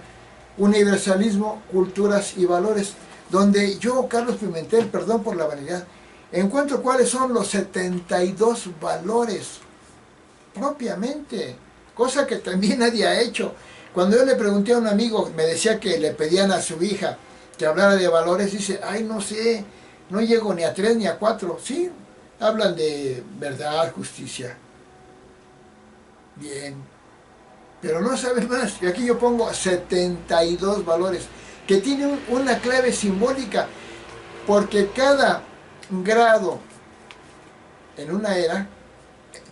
Universalismo, Culturas y Valores, donde yo, Carlos Pimentel, perdón por la vanidad, encuentro cuáles son los 72 valores propiamente, cosa que también nadie ha hecho. Cuando yo le pregunté a un amigo, me decía que le pedían a su hija que hablara de valores, dice, ay, no sé, no llego ni a 3 ni a 4. Sí, hablan de verdad, justicia, bien, pero no saben más. Y aquí yo pongo 72 valores, que tienen una clave simbólica, porque cada grado en una era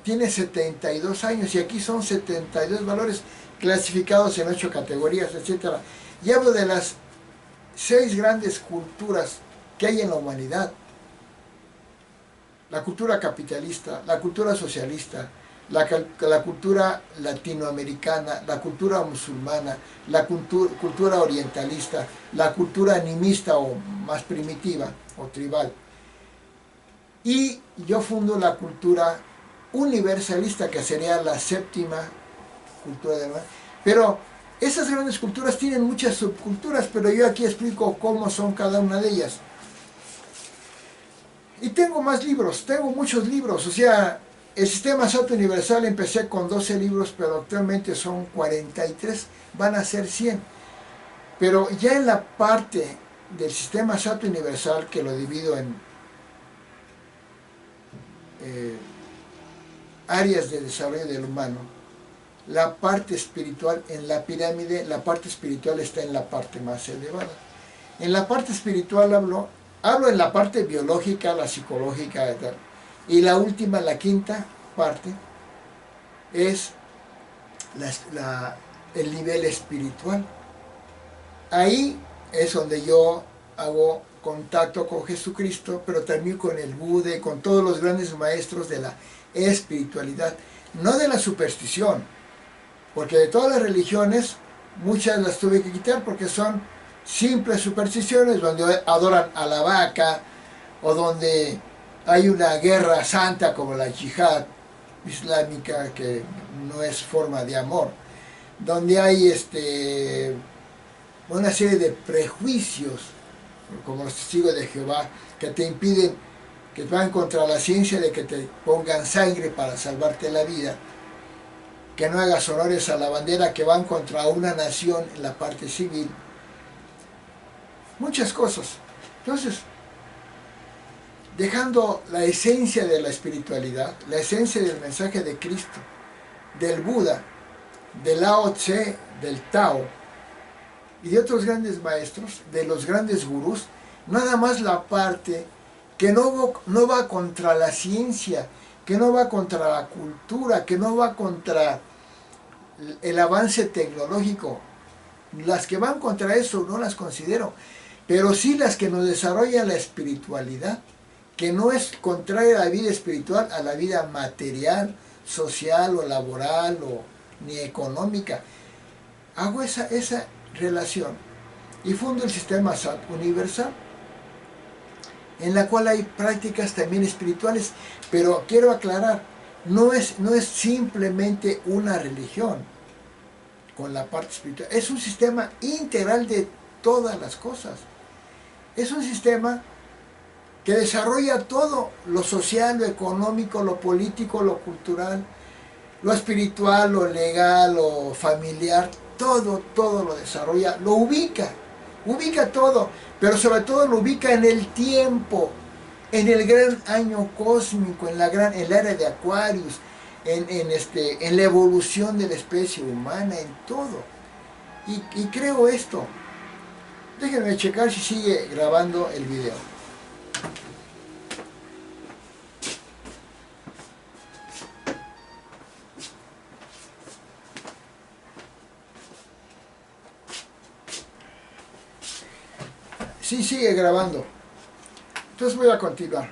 tiene 72 años, y aquí son 72 valores clasificados en 8 categorías, etc. Y hablo de las 6 grandes culturas que hay en la humanidad. la cultura capitalista, la cultura socialista, la cultura latinoamericana, la cultura musulmana, la cultura orientalista, la cultura animista o más primitiva o tribal. Y yo fundo la cultura universalista, que sería la séptima cultura del mar. Pero esas grandes culturas tienen muchas subculturas, pero yo aquí explico cómo son cada una de ellas. Y tengo más libros, tengo muchos libros, o sea, el sistema SAT universal empecé con 12 libros, pero actualmente son 43, van a ser 100. Pero ya en la parte del sistema SAT universal, que lo divido en áreas de desarrollo del humano, la parte espiritual en la pirámide, la parte espiritual está en la parte más elevada. En la parte espiritual hablo en la parte biológica, la psicológica, etc. Y la última, la quinta parte, es el nivel espiritual. Ahí es donde yo hago contacto con Jesucristo, pero también con el Buda y con todos los grandes maestros de la espiritualidad, no de la superstición, porque de todas las religiones, muchas las tuve que quitar porque son simples supersticiones donde adoran a la vaca o donde hay una guerra santa como la yihad islámica, que no es forma de amor, donde hay una serie de prejuicios como los testigos de Jehová que te impiden, que van contra la ciencia, de que te pongan sangre para salvarte la vida, que no hagas honores a la bandera, que van contra una nación en la parte civil, muchas cosas. Entonces, dejando la esencia de la espiritualidad, la esencia del mensaje de Cristo, del Buda, del Lao Tse, del Tao y de otros grandes maestros, de los grandes gurús, nada más la parte que no va contra la ciencia, que no va contra la cultura, que no va contra el avance tecnológico. Las que van contra eso no las considero, pero sí las que nos desarrollan la espiritualidad, que no es contraria a la vida espiritual, a la vida material, social o laboral o ni económica. Hago esa relación y fundo el sistema SAT universal, en la cual hay prácticas también espirituales, pero quiero aclarar, no es simplemente una religión con la parte espiritual, es un sistema integral de todas las cosas, es un sistema que desarrolla todo, lo social, lo económico, lo político, lo cultural, lo espiritual, lo legal, lo familiar, todo lo desarrolla, lo ubica todo, pero sobre todo lo ubica en el tiempo, en el gran año cósmico, en la era de Aquarius, en la evolución de la especie humana, en todo. Y creo esto. Déjenme checar si sigue grabando el video. Sí, sigue grabando. Entonces voy a continuar.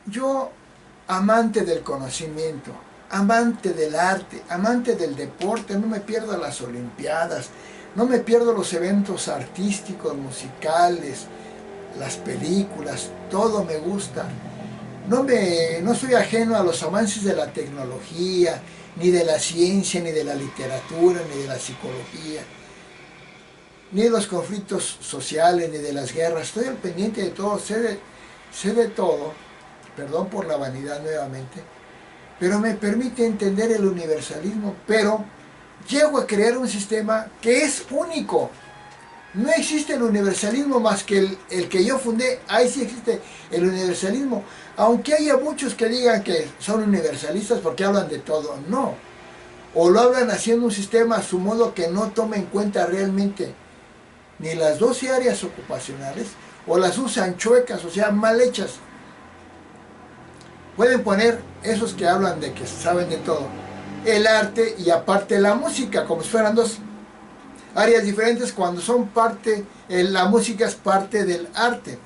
Yo, amante del conocimiento, amante del arte, amante del deporte, no me pierdo las olimpiadas, no me pierdo los eventos artísticos, musicales, las películas, todo me gusta. No soy ajeno a los avances de la tecnología, ni de la ciencia, ni de la literatura, ni de la psicología, ni de los conflictos sociales, ni de las guerras. Estoy al pendiente de todo, sé de todo, perdón por la vanidad nuevamente, pero me permite entender el universalismo, pero llego a crear un sistema que es único. No existe el universalismo más que el que yo fundé. Ahí sí existe el universalismo, aunque haya muchos que digan que son universalistas porque hablan de todo, no. O lo hablan haciendo un sistema a su modo que no toma en cuenta realmente ni las 12 áreas ocupacionales, o las usan chuecas, o sea, mal hechas. Pueden poner esos que hablan de que saben de todo, el arte y aparte la música, como si fueran dos áreas diferentes, cuando son parte, la música es parte del arte.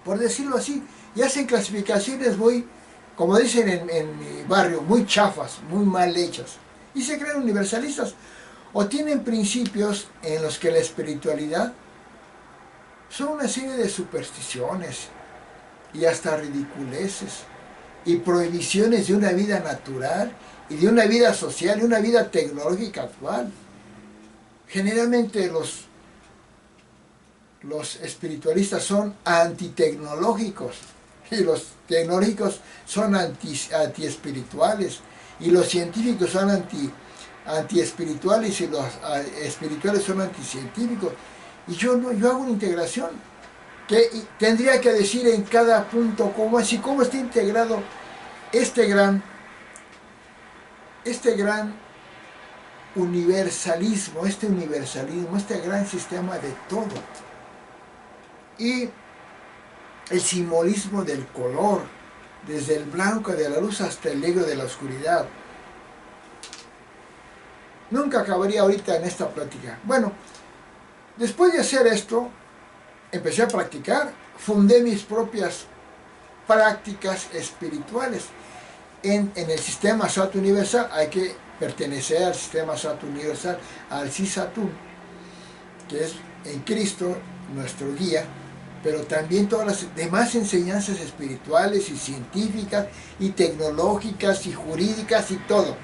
por decirlo así, y hacen clasificaciones muy, como dicen en mi barrio, muy chafas, muy mal hechas, y se creen universalistas, o tienen principios en los que la espiritualidad son una serie de supersticiones y hasta ridiculeces y prohibiciones de una vida natural y de una vida social y una vida tecnológica actual. Generalmente los espiritualistas son antitecnológicos y los tecnológicos son antiespirituales y los científicos son antiespirituales y los espirituales son anticientíficos. Y yo hago una integración que tendría que decir en cada punto cómo está integrado este gran universalismo, este gran sistema de todo. Y el simbolismo del color, desde el blanco de la luz hasta el negro de la oscuridad. Nunca acabaría ahorita en esta plática. Bueno, después de hacer esto, empecé a practicar, fundé mis propias prácticas espirituales. En el sistema SAT universal hay que pertenecer al sistema SAT universal, al CISATUN, que es en Cristo nuestro guía, pero también todas las demás enseñanzas espirituales y científicas y tecnológicas y jurídicas y todo.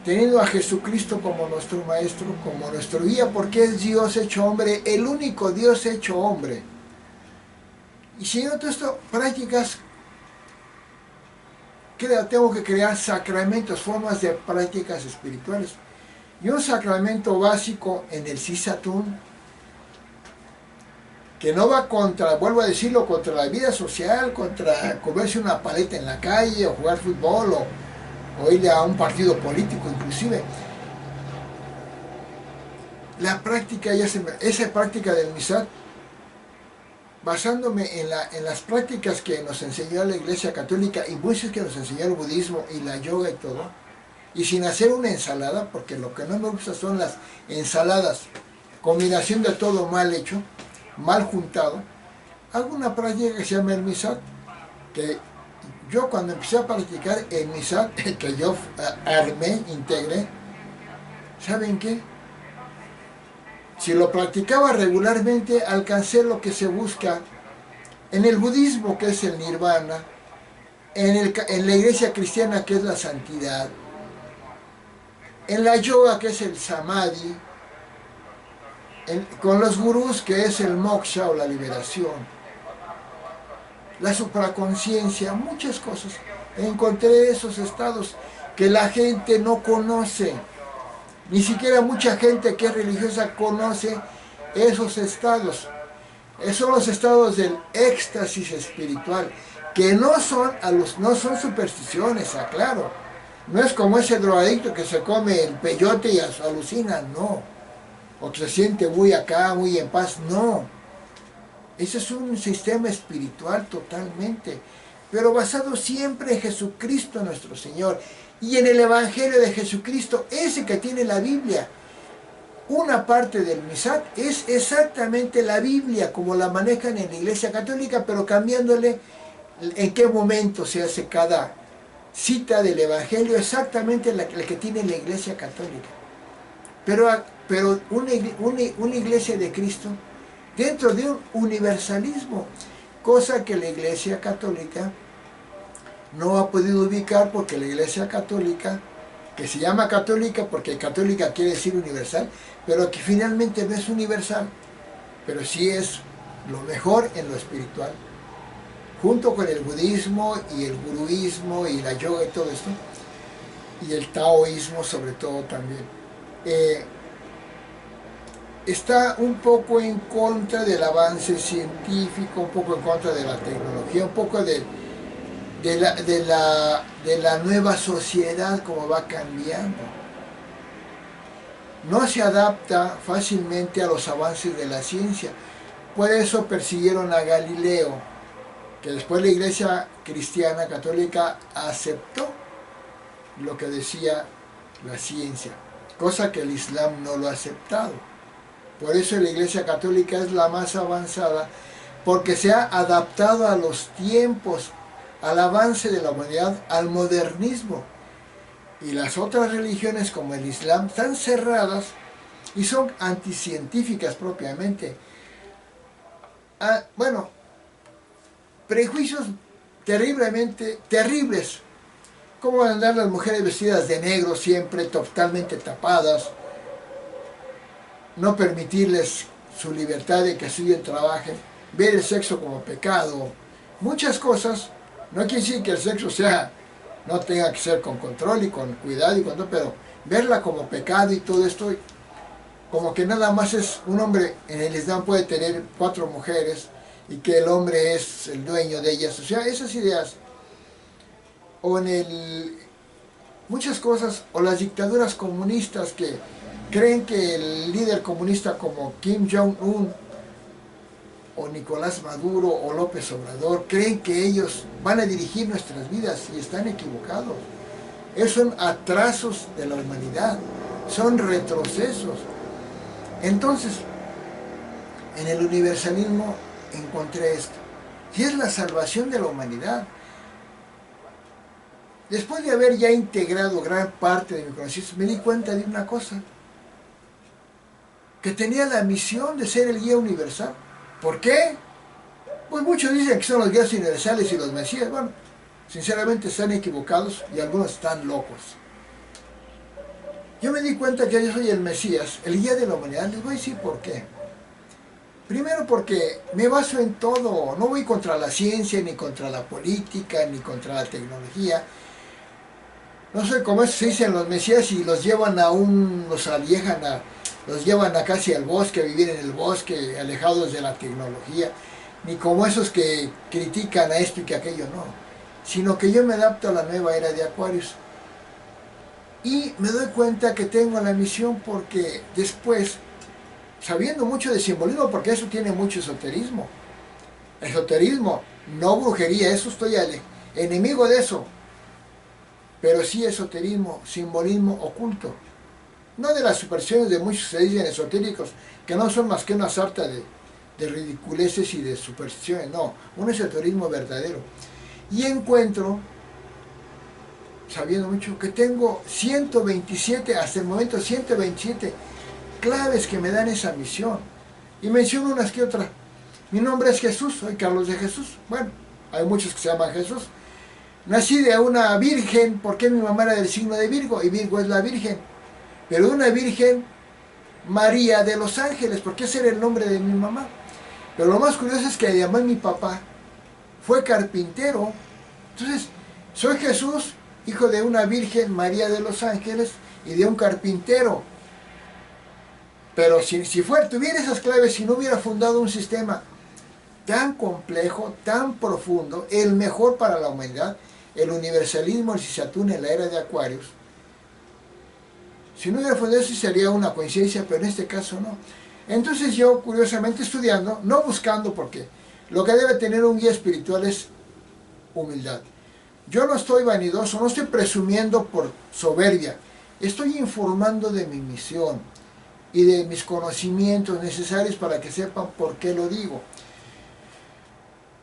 Teniendo a Jesucristo como nuestro maestro, como nuestro guía, porque es Dios hecho hombre, el único Dios hecho hombre. Y siguiendo todo esto, prácticas, tengo que crear sacramentos, formas de prácticas espirituales. Y un sacramento básico en el CISATUN, que no va contra, vuelvo a decirlo, contra la vida social, contra comerse una paleta en la calle, o jugar fútbol, o ir a un partido político inclusive. La práctica, esa práctica del misal, basándome en las prácticas que nos enseñó la Iglesia Católica y muchas que nos enseñó el budismo y la yoga y todo, y sin hacer una ensalada, porque lo que no me gusta son las ensaladas, combinación de todo mal hecho, mal juntado. Hago una práctica que se llama el misal, que yo cuando empecé a practicar el misal, que yo armé, integré, ¿saben qué? Si lo practicaba regularmente, alcancé lo que se busca en el budismo, que es el nirvana, en la iglesia cristiana, que es la santidad, en la yoga, que es el samadhi, con los gurús, que es el moksha o la liberación, la supraconciencia, muchas cosas. Encontré esos estados que la gente no conoce. Ni siquiera mucha gente que es religiosa conoce esos estados. Esos son los estados del éxtasis espiritual, que no son supersticiones, aclaro. No es como ese drogadicto que se come el peyote y alucina, no. O que se siente muy acá, muy en paz, no. Ese es un sistema espiritual totalmente, pero basado siempre en Jesucristo nuestro Señor y en el Evangelio de Jesucristo, ese que tiene la Biblia. Una parte del misal es exactamente la Biblia como la manejan en la Iglesia Católica, pero cambiándole en qué momento se hace cada cita del Evangelio, exactamente la que tiene la Iglesia Católica. Pero una Iglesia de Cristo dentro de un universalismo, cosa que la Iglesia Católica no ha podido ubicar, porque la Iglesia Católica, que se llama católica porque católica quiere decir universal, pero que finalmente no es universal, pero sí es lo mejor en lo espiritual, junto con el budismo y el guruismo y la yoga y todo esto, y el taoísmo sobre todo también. Está un poco en contra del avance científico, un poco en contra de la tecnología, un poco de la nueva sociedad, como va cambiando. No se adapta fácilmente a los avances de la ciencia. Por eso persiguieron a Galileo, que después la Iglesia cristiana católica aceptó lo que decía la ciencia, cosa que el Islam no lo ha aceptado. Por eso la Iglesia Católica es la más avanzada, porque se ha adaptado a los tiempos, al avance de la humanidad, al modernismo. Y las otras religiones como el Islam están cerradas y son anticientíficas propiamente. Bueno, prejuicios terriblemente terribles. ¿Cómo van a andar las mujeres vestidas de negro siempre, totalmente tapadas? No permitirles su libertad de que estudien, trabajen, ver el sexo como pecado. Muchas cosas. No quiere decir que el sexo no tenga que ser con control y con cuidado y con todo, pero verla como pecado y todo esto, como que nada más es un hombre en el Islam puede tener 4 mujeres y que el hombre es el dueño de ellas. O sea, esas ideas, o muchas cosas, o las dictaduras comunistas que creen que el líder comunista como Kim Jong-un o Nicolás Maduro o López Obrador creen que ellos van a dirigir nuestras vidas y están equivocados. Esos son atrasos de la humanidad, son retrocesos. Entonces, en el universalismo encontré esto, y es la salvación de la humanidad. Después de haber ya integrado gran parte de mi conocimiento, me di cuenta de una cosa, que tenía la misión de ser el guía universal. ¿Por qué? Pues muchos dicen que son los guías universales y los mesías. Bueno, sinceramente están equivocados y algunos están locos. Yo me di cuenta que yo soy el Mesías, el guía de la humanidad. Les voy a decir por qué. Primero porque me baso en todo. No voy contra la ciencia, ni contra la política, ni contra la tecnología. No soy como esos se dicen los Mesías y los llevan los llevan a casi al bosque, a vivir en el bosque, alejados de la tecnología. Ni como esos que critican a esto y que aquello, no. Sino que yo me adapto a la nueva era de Acuarios. Y me doy cuenta que tengo la misión porque después, sabiendo mucho de simbolismo, porque eso tiene mucho esoterismo. Esoterismo, no brujería, eso estoy enemigo de eso. Pero sí esoterismo, simbolismo oculto. No de las supersticiones de muchos que se dicen esotéricos, que no son más que una sarta de ridiculeces y de supersticiones, no, un esoterismo verdadero. Y encuentro, sabiendo mucho, que tengo 127, hasta el momento 127 claves que me dan esa misión. Y menciono unas que otras. Mi nombre es Jesús, soy Carlos de Jesús. Bueno, hay muchos que se llaman Jesús. Nací de una virgen, porque mi mamá era del signo de Virgo, y Virgo es la virgen. Pero de una virgen María de los Ángeles, porque ese era el nombre de mi mamá. Pero lo más curioso es que además mi papá fue carpintero. Entonces, soy Jesús, hijo de una virgen María de los Ángeles y de un carpintero. Pero si tuviera esas claves, si no hubiera fundado un sistema tan complejo, tan profundo, el mejor para la humanidad, el universalismo, el Sisatún en la era de Acuarios, si no hubiera fundado eso sería una coincidencia, pero en este caso no. Entonces yo, curiosamente, estudiando, no buscando, porque lo que debe tener un guía espiritual es humildad. Yo no estoy vanidoso, no estoy presumiendo por soberbia, estoy informando de mi misión y de mis conocimientos necesarios para que sepan por qué lo digo.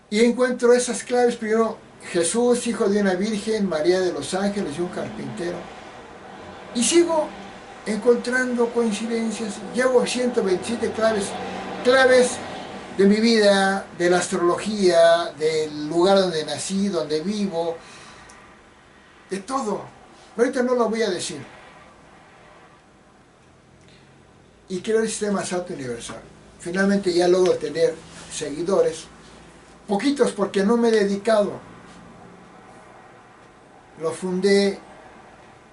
Y encuentro esas claves, primero, Jesús, hijo de una virgen, María de los Ángeles y un carpintero. Y sigo encontrando coincidencias, llevo 127 claves de mi vida, de la astrología, del lugar donde nací, donde vivo, de todo. Ahorita no lo voy a decir. Y creo el sistema SAT universal. Finalmente ya logro tener seguidores, poquitos porque no me he dedicado. Lo fundé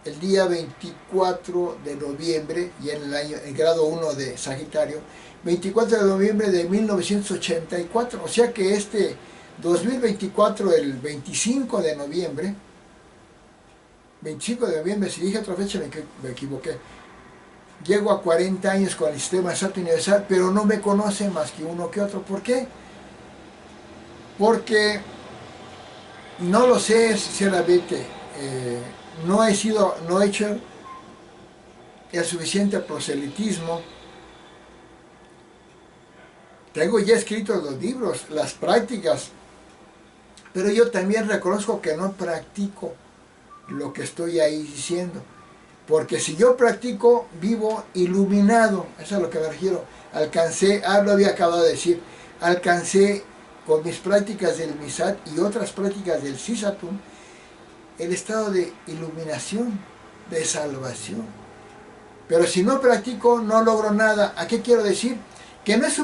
el día 24 de noviembre, y en el grado 1 de Sagitario, 24 de noviembre de 1984, o sea que este 2024, el 25 de noviembre, si dije otra fecha me equivoqué, llego a 40 años con el sistema SAT universal, pero no me conoce más que uno que otro. ¿Por qué? Porque no lo sé sinceramente, no he hecho el suficiente proselitismo Tengo ya escritos los libros, las prácticas, pero yo también reconozco que no practico lo que estoy ahí diciendo. Porque si yo practico, vivo iluminado, eso es a lo que me refiero. Alcancé, lo había acabado de decir, alcancé con mis prácticas del Misat y otras prácticas del Sisatun, el estado de iluminación, de salvación. Pero si no practico, no logro nada. ¿A qué quiero decir? Que no es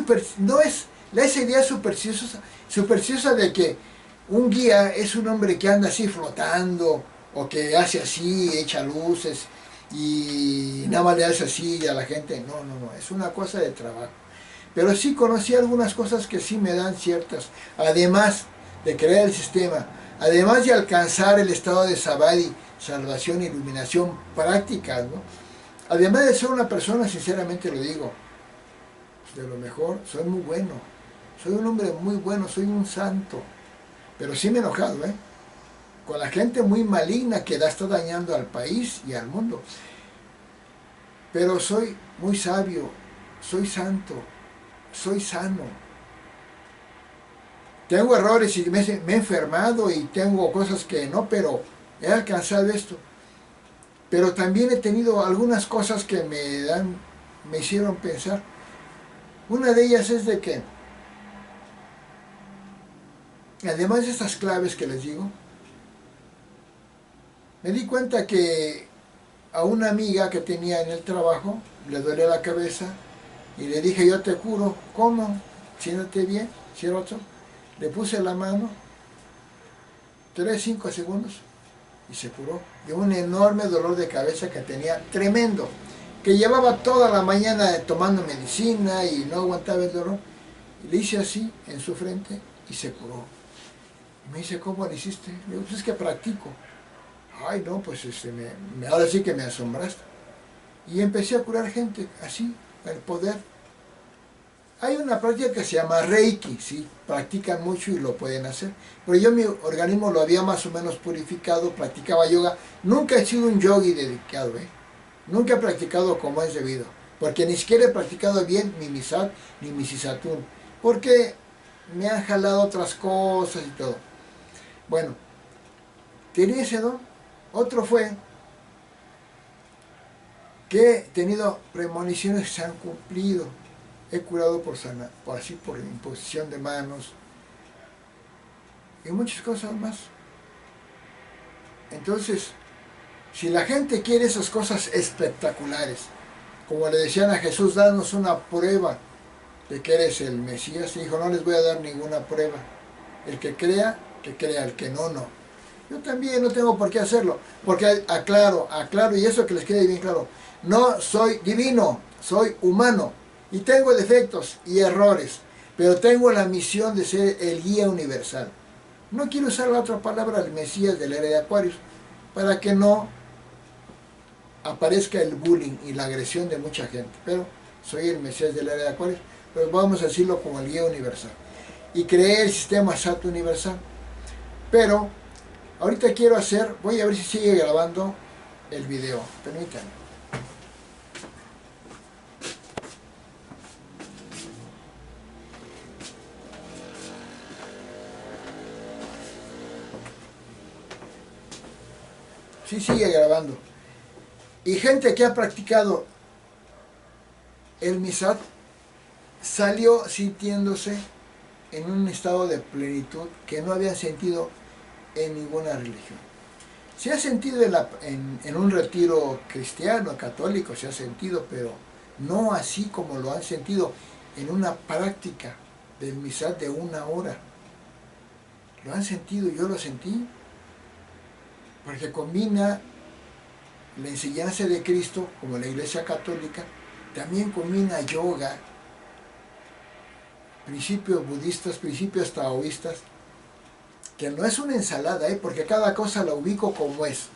esa idea supersticiosa de que un guía es un hombre que anda así flotando, o que hace así, echa luces, y nada más le hace así a la gente. No, es una cosa de trabajo. Pero sí conocí algunas cosas que sí me dan ciertas, además de crear el sistema, además de alcanzar el estado de Samadhi, salvación, iluminación práctica, ¿no? Además de ser una persona, sinceramente lo digo, de lo mejor, soy muy bueno, soy un hombre muy bueno, soy un santo, pero sí me he enojado, con la gente muy maligna que está dañando al país y al mundo. Pero soy muy sabio, soy santo, soy sano. Tengo errores y me he enfermado y tengo cosas que no, pero he alcanzado esto. Pero también he tenido algunas cosas que me hicieron pensar. Una de ellas es de que, además de estas claves que les digo, me di cuenta que a una amiga que tenía en el trabajo le dolía la cabeza y le dije, yo te curo. ¿Cómo? Siéntate bien, Shiroto. Le puse la mano, 5 segundos, y se curó de un enorme dolor de cabeza que tenía, tremendo, que llevaba toda la mañana tomando medicina y no aguantaba el dolor. Y le hice así en su frente y se curó. Y me dice, ¿cómo lo hiciste? Le digo, pues es que practico. Ay, no, pues ahora sí que me asombraste. Y empecé a curar gente, así, el poder. Hay una práctica que se llama Reiki, sí, practican mucho y lo pueden hacer. Pero yo mi organismo lo había más o menos purificado, practicaba yoga. Nunca he sido un yogi dedicado, Nunca he practicado como es debido. Porque ni siquiera he practicado bien mi Misat ni mi Sisatun. Porque me han jalado otras cosas y todo. Bueno, tenía ese don. Otro fue que he tenido premoniciones que se han cumplido. He curado por imposición de manos y muchas cosas más. Entonces, si la gente quiere esas cosas espectaculares, como le decían a Jesús, danos una prueba de que eres el Mesías, y dijo, no les voy a dar ninguna prueba. El que crea, el que no, no. Yo también no tengo por qué hacerlo, porque aclaro, y eso que les quede bien claro, no soy divino, soy humano, y tengo defectos y errores, pero tengo la misión de ser el guía universal. No quiero usar la otra palabra, el Mesías de la era de Acuarios, para que no aparezca el bullying y la agresión de mucha gente, pero soy el Mesías de la era de Acuarios, pero vamos a decirlo como el guía universal. Y creé el sistema SAT universal. Pero ahorita voy a ver si sigue grabando el video, permítanme. Sí sigue grabando. Y gente que ha practicado el Misat salió sintiéndose en un estado de plenitud que no había sentido en ninguna religión. Se ha sentido en un retiro cristiano, católico, se ha sentido, pero no así como lo han sentido en una práctica del Misat de 1 hora. Lo han sentido, yo lo sentí, porque combina la enseñanza de Cristo, como la Iglesia Católica, también combina yoga, principios budistas, principios taoístas, que no es una ensalada, porque cada cosa la ubico como es.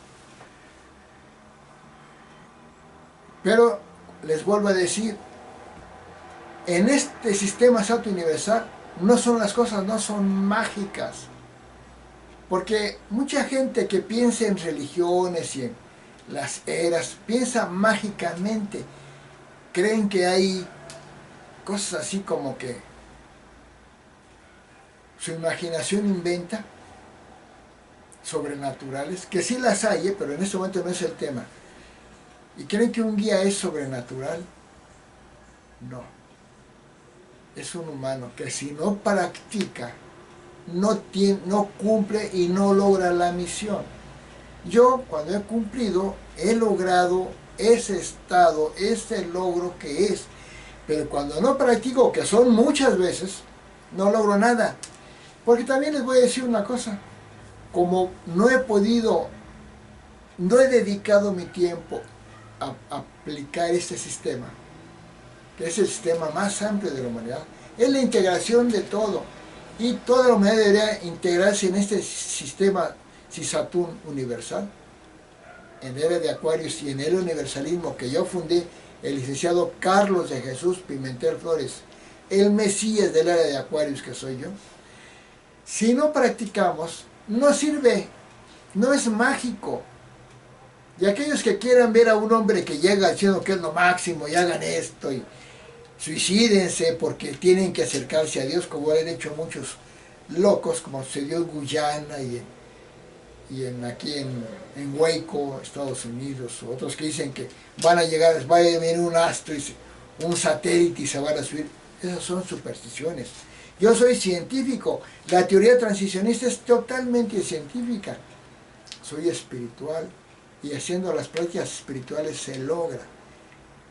Pero les vuelvo a decir, en este sistema Sato universal las cosas no son mágicas, porque mucha gente que piensa en religiones y en las eras, piensa mágicamente, creen que hay cosas así como que su imaginación inventa sobrenaturales, que sí las hay, pero en este momento no es el tema. ¿Y creen que un guía es sobrenatural? No. Es un humano que si no practica, no cumple y no logra la misión. Yo, cuando he cumplido, he logrado ese estado, ese logro que es. Pero cuando no practico, que son muchas veces, no logro nada. Porque también les voy a decir una cosa. Como no he podido, no he dedicado mi tiempo a aplicar este sistema, que es el sistema más amplio de la humanidad, es la integración de todo. Y toda la humanidad debería integrarse en este sistema Cisatún universal, en la era de Acuarios y en el universalismo que yo fundé, el licenciado Carlos de Jesús Pimentel Flores, el Mesías de la era de Acuarios que soy yo. Si no practicamos, no sirve, no es mágico. Y aquellos que quieran ver a un hombre que llega diciendo que es lo máximo y hagan esto y suicídense porque tienen que acercarse a Dios, como han hecho muchos locos, como sucedió en Guyana aquí en Waco, Estados Unidos, otros que dicen que van a llegar, va a venir un astro, un satélite y se van a subir. Esas son supersticiones. Yo soy científico, la teoría transicionista es totalmente científica. Soy espiritual y haciendo las prácticas espirituales se logra.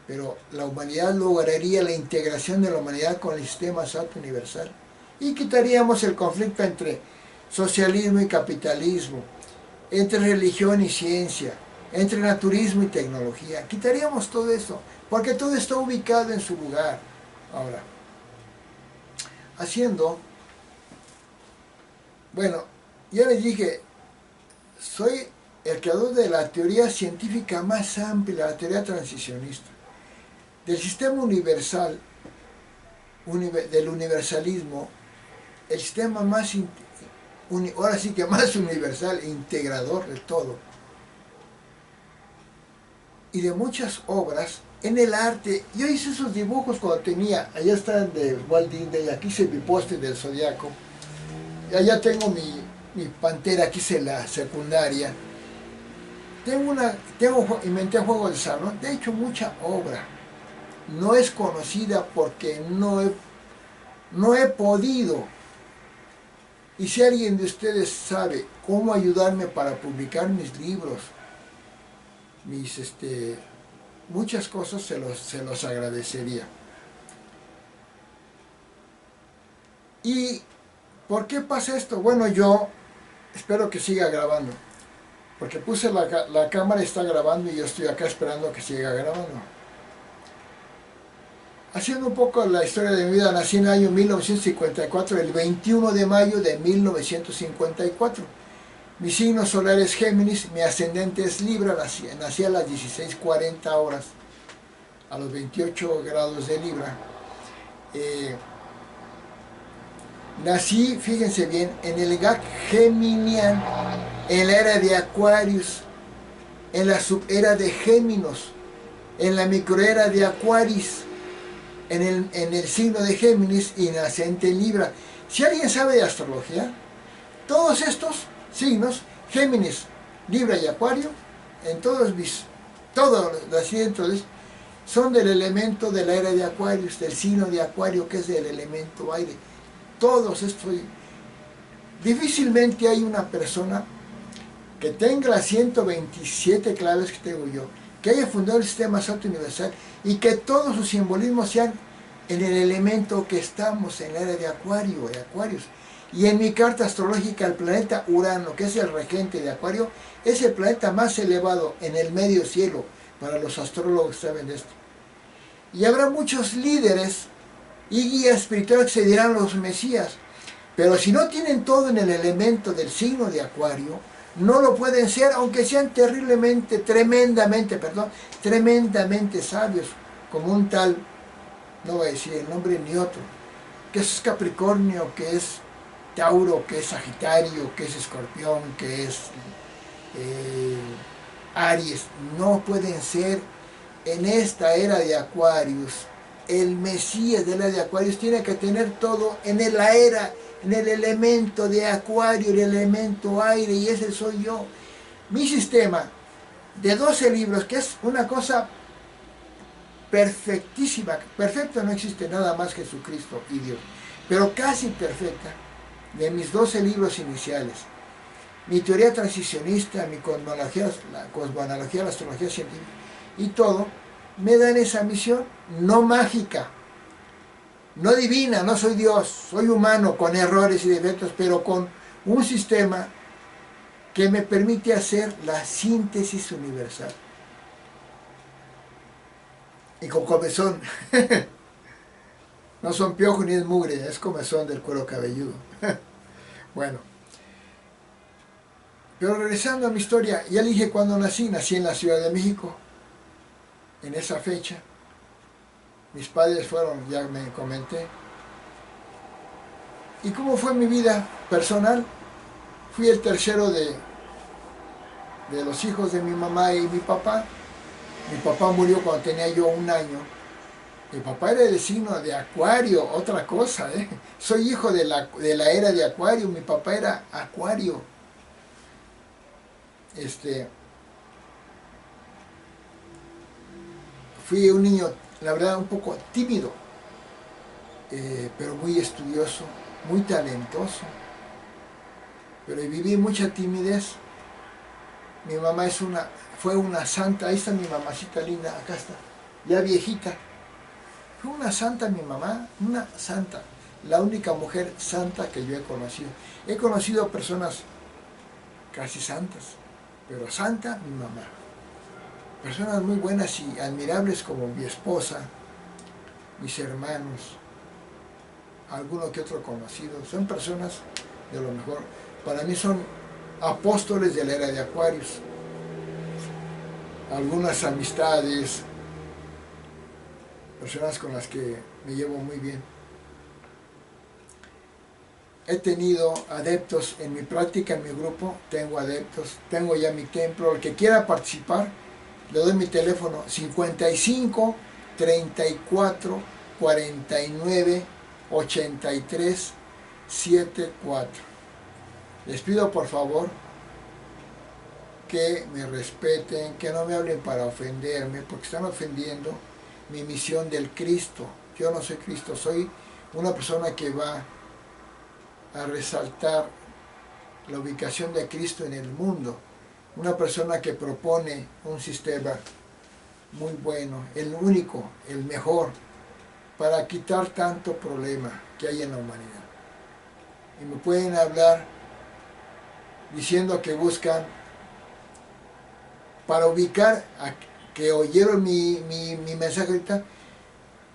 Pero la humanidad lograría la integración de la humanidad con el sistema SAT universal y quitaríamos el conflicto entre socialismo y capitalismo, entre religión y ciencia, entre naturismo y tecnología. Quitaríamos todo eso, porque todo está ubicado en su lugar. Ahora, bueno, ya les dije, soy el creador de la teoría científica más amplia, la teoría transicionista. Del sistema universal, del universalismo, el sistema más, ahora sí que más universal, integrador de todo. Y de muchas obras, en el arte, yo hice esos dibujos cuando tenía, allá están de Walt Disney, aquí hice mi póster del Zodiaco, y allá tengo mi pantera, aquí hice la secundaria. Inventé juegos de salón, de hecho mucha obra. No es conocida porque no he podido. Y si alguien de ustedes sabe cómo ayudarme para publicar mis libros, muchas cosas, se los agradecería. ¿Y por qué pasa esto? Bueno, yo espero que siga grabando, porque puse la cámara, está grabando y yo estoy acá esperando que siga grabando. Haciendo un poco la historia de mi vida, nací en el año 1954, el 21 de mayo de 1954. Mi signo solar es Géminis, mi ascendente es Libra, nací a las 16:40 horas, a los 28 grados de Libra. Nací, fíjense bien, en el GAC Geminian, en la era de Acuarios, en la subera de Géminos, en la microera de Acuaris, en el signo de Géminis y nacente en Libra. Si alguien sabe de astrología, todos estos signos, Géminis, Libra y Acuario, todos los asientos son del elemento de la era de Acuarios, del signo de Acuario, que es del elemento aire. Todos estos, difícilmente hay una persona que tenga las 127 claves que tengo yo, que haya fundado el sistema SAT universal y que todos sus simbolismos sean en el elemento que estamos, en la era de Acuarios. Y en mi carta astrológica, el planeta Urano, que es el regente de Acuario, es el planeta más elevado en el medio cielo, para los astrólogos saben de esto. Y habrá muchos líderes y guías espirituales que se dirán los mesías, pero si no tienen todo en el elemento del signo de Acuario, no lo pueden ser, aunque sean tremendamente sabios, como un tal, no voy a decir el nombre ni otro, que es Capricornio, que es Tauro, que es Sagitario, que es Escorpión, que es Aries. No pueden ser en esta era de Acuarios el Mesías de la era de Acuarios tiene que tener todo en la era, en el elemento de Acuario, el elemento aire, y ese soy yo. Mi sistema de 12 libros, que es una cosa perfectísima, perfecto no existe nada más Jesucristo y Dios, pero casi perfecta, de mis 12 libros iniciales, mi teoría transicionista, mi cosmología, la cosmoanalogía, la astrología científica y todo, me dan esa misión no mágica, no divina, no soy Dios, soy humano con errores y defectos, pero con un sistema que me permite hacer la síntesis universal. Y con comezón. No son piojos ni es mugre, es comezón del cuero cabelludo. Bueno, pero regresando a mi historia, ya le dije cuando nací en la Ciudad de México, en esa fecha. Mis padres fueron, ya me comenté. ¿Y cómo fue mi vida personal? Fui el tercero de los hijos de mi mamá y mi papá. Mi papá murió cuando tenía yo 1 año. Mi papá era del signo de Acuario, otra cosa, ¿eh? Soy hijo de la era de Acuario, mi papá era Acuario. Fui un niño, la verdad, un poco tímido, pero muy estudioso, muy talentoso. Pero viví mucha timidez. Mi mamá fue una santa, ahí está mi mamacita linda, acá está, ya viejita. Fue una santa mi mamá, una santa, la única mujer santa que yo he conocido. He conocido personas casi santas, pero santa mi mamá. Personas muy buenas y admirables como mi esposa, mis hermanos, alguno que otro conocido. Son personas de lo mejor. Para mí son apóstoles de la era de Acuarios. Algunas amistades, personas con las que me llevo muy bien. He tenido adeptos en mi práctica, en mi grupo, tengo adeptos, tengo ya mi templo. El que quiera participar, le doy mi teléfono 55 34 49 83 74. Les pido por favor que me respeten, que no me hablen para ofenderme, porque están ofendiendo mi misión del Cristo. Yo no soy Cristo, soy una persona que va a resaltar la ubicación de Cristo en el mundo. Una persona que propone un sistema muy bueno, el único, el mejor, para quitar tanto problema que hay en la humanidad. Y me pueden hablar diciendo que buscan, para ubicar, que oyeron mi mensaje ahorita,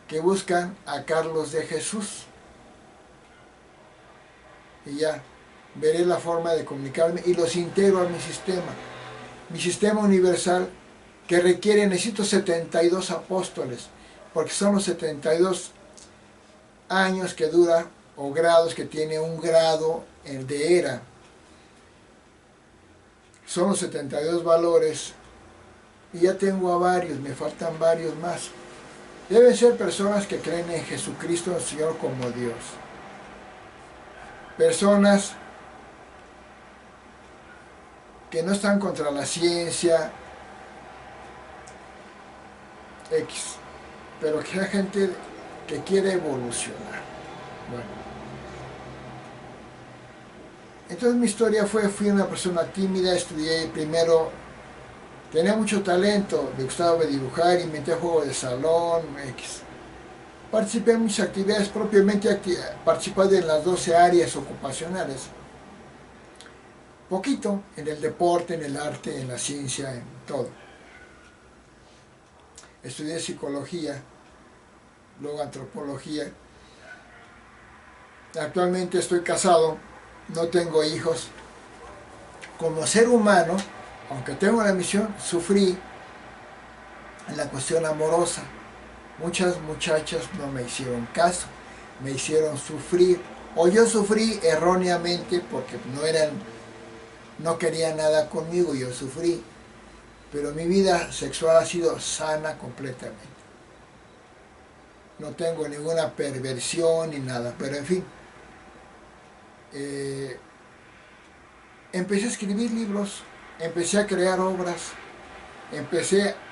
que buscan a Carlos de Jesús. Y ya, veré la forma de comunicarme y los integro a mi sistema universal, que necesito 72 apóstoles, porque son los 72 años que dura, o grados que tiene un grado de era. Son los 72 valores, y ya tengo a varios, me faltan varios más. Deben ser personas que creen en Jesucristo, el Señor, como Dios. Personas que no están contra la ciencia X, pero que hay gente que quiere evolucionar. Bueno, entonces mi historia fui una persona tímida, estudié primero, tenía mucho talento, me gustaba dibujar, inventé juegos de salón, X. Participé en muchas actividades, propiamente participé en las 12 áreas ocupacionales. Poquito en el deporte, en el arte, en la ciencia, en todo. Estudié psicología, luego antropología. Actualmente estoy casado, no tengo hijos. Como ser humano, aunque tengo una misión, sufrí en la cuestión amorosa. Muchas muchachas no me hicieron caso, me hicieron sufrir, o yo sufrí erróneamente porque no querían nada conmigo, yo sufrí, pero mi vida sexual ha sido sana completamente. no tengo ninguna perversión ni nada, pero en fin. Empecé a escribir libros, empecé a crear obras,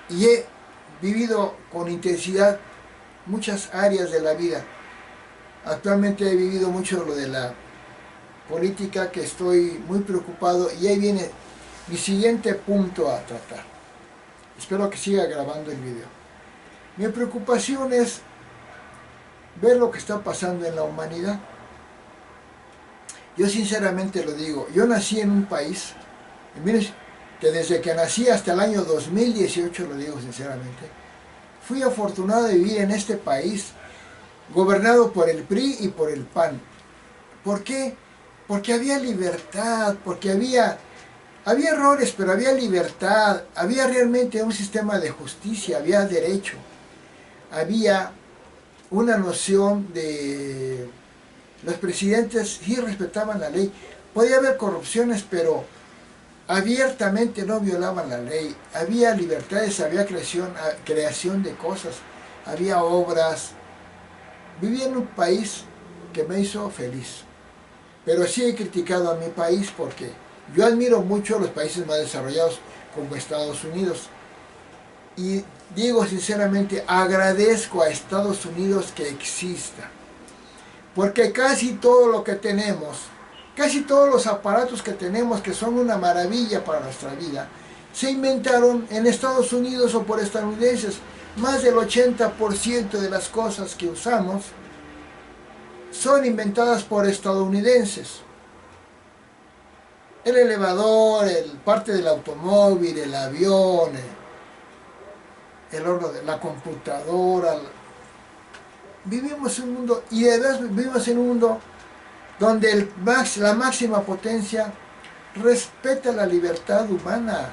y he vivido con intensidad muchas áreas de la vida. Actualmente he vivido mucho lo de la política, que estoy muy preocupado, y ahí viene mi siguiente punto a tratar. Espero que siga grabando el video. Mi preocupación es ver lo que está pasando en la humanidad. Yo sinceramente lo digo, yo nací en un país, y miren, que desde que nací hasta el año 2018, lo digo sinceramente, fui afortunado de vivir en este país, gobernado por el PRI y por el PAN. ¿Por qué? Porque había libertad, porque había errores, pero había libertad, había realmente un sistema de justicia, había derecho, había una noción de... Los presidentes sí respetaban la ley, podía haber corrupciones, pero abiertamente no violaban la ley, había libertades, había creación de cosas, había obras. Viví en un país que me hizo feliz, pero sí he criticado a mi país porque yo admiro mucho a los países más desarrollados como Estados Unidos, y digo sinceramente, agradezco a Estados Unidos que exista, porque casi todo lo que tenemos, casi todos los aparatos que tenemos, que son una maravilla para nuestra vida, se inventaron en Estados Unidos o por estadounidenses. Más del 80% de las cosas que usamos son inventadas por estadounidenses. El elevador, parte del automóvil, el avión, el horno de la computadora. Vivimos en un mundo, y además vivimos en un mundo donde la máxima potencia respeta la libertad humana.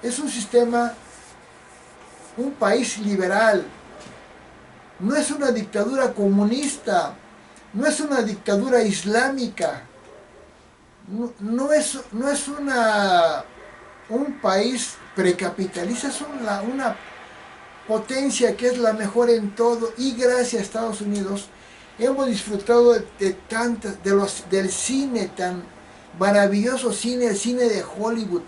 Es un sistema, un país liberal. No es una dictadura comunista, no es una dictadura islámica, no es un país precapitalista, es una potencia que es la mejor en todo, y gracias a Estados Unidos hemos disfrutado del cine, tan maravilloso cine, el cine de Hollywood.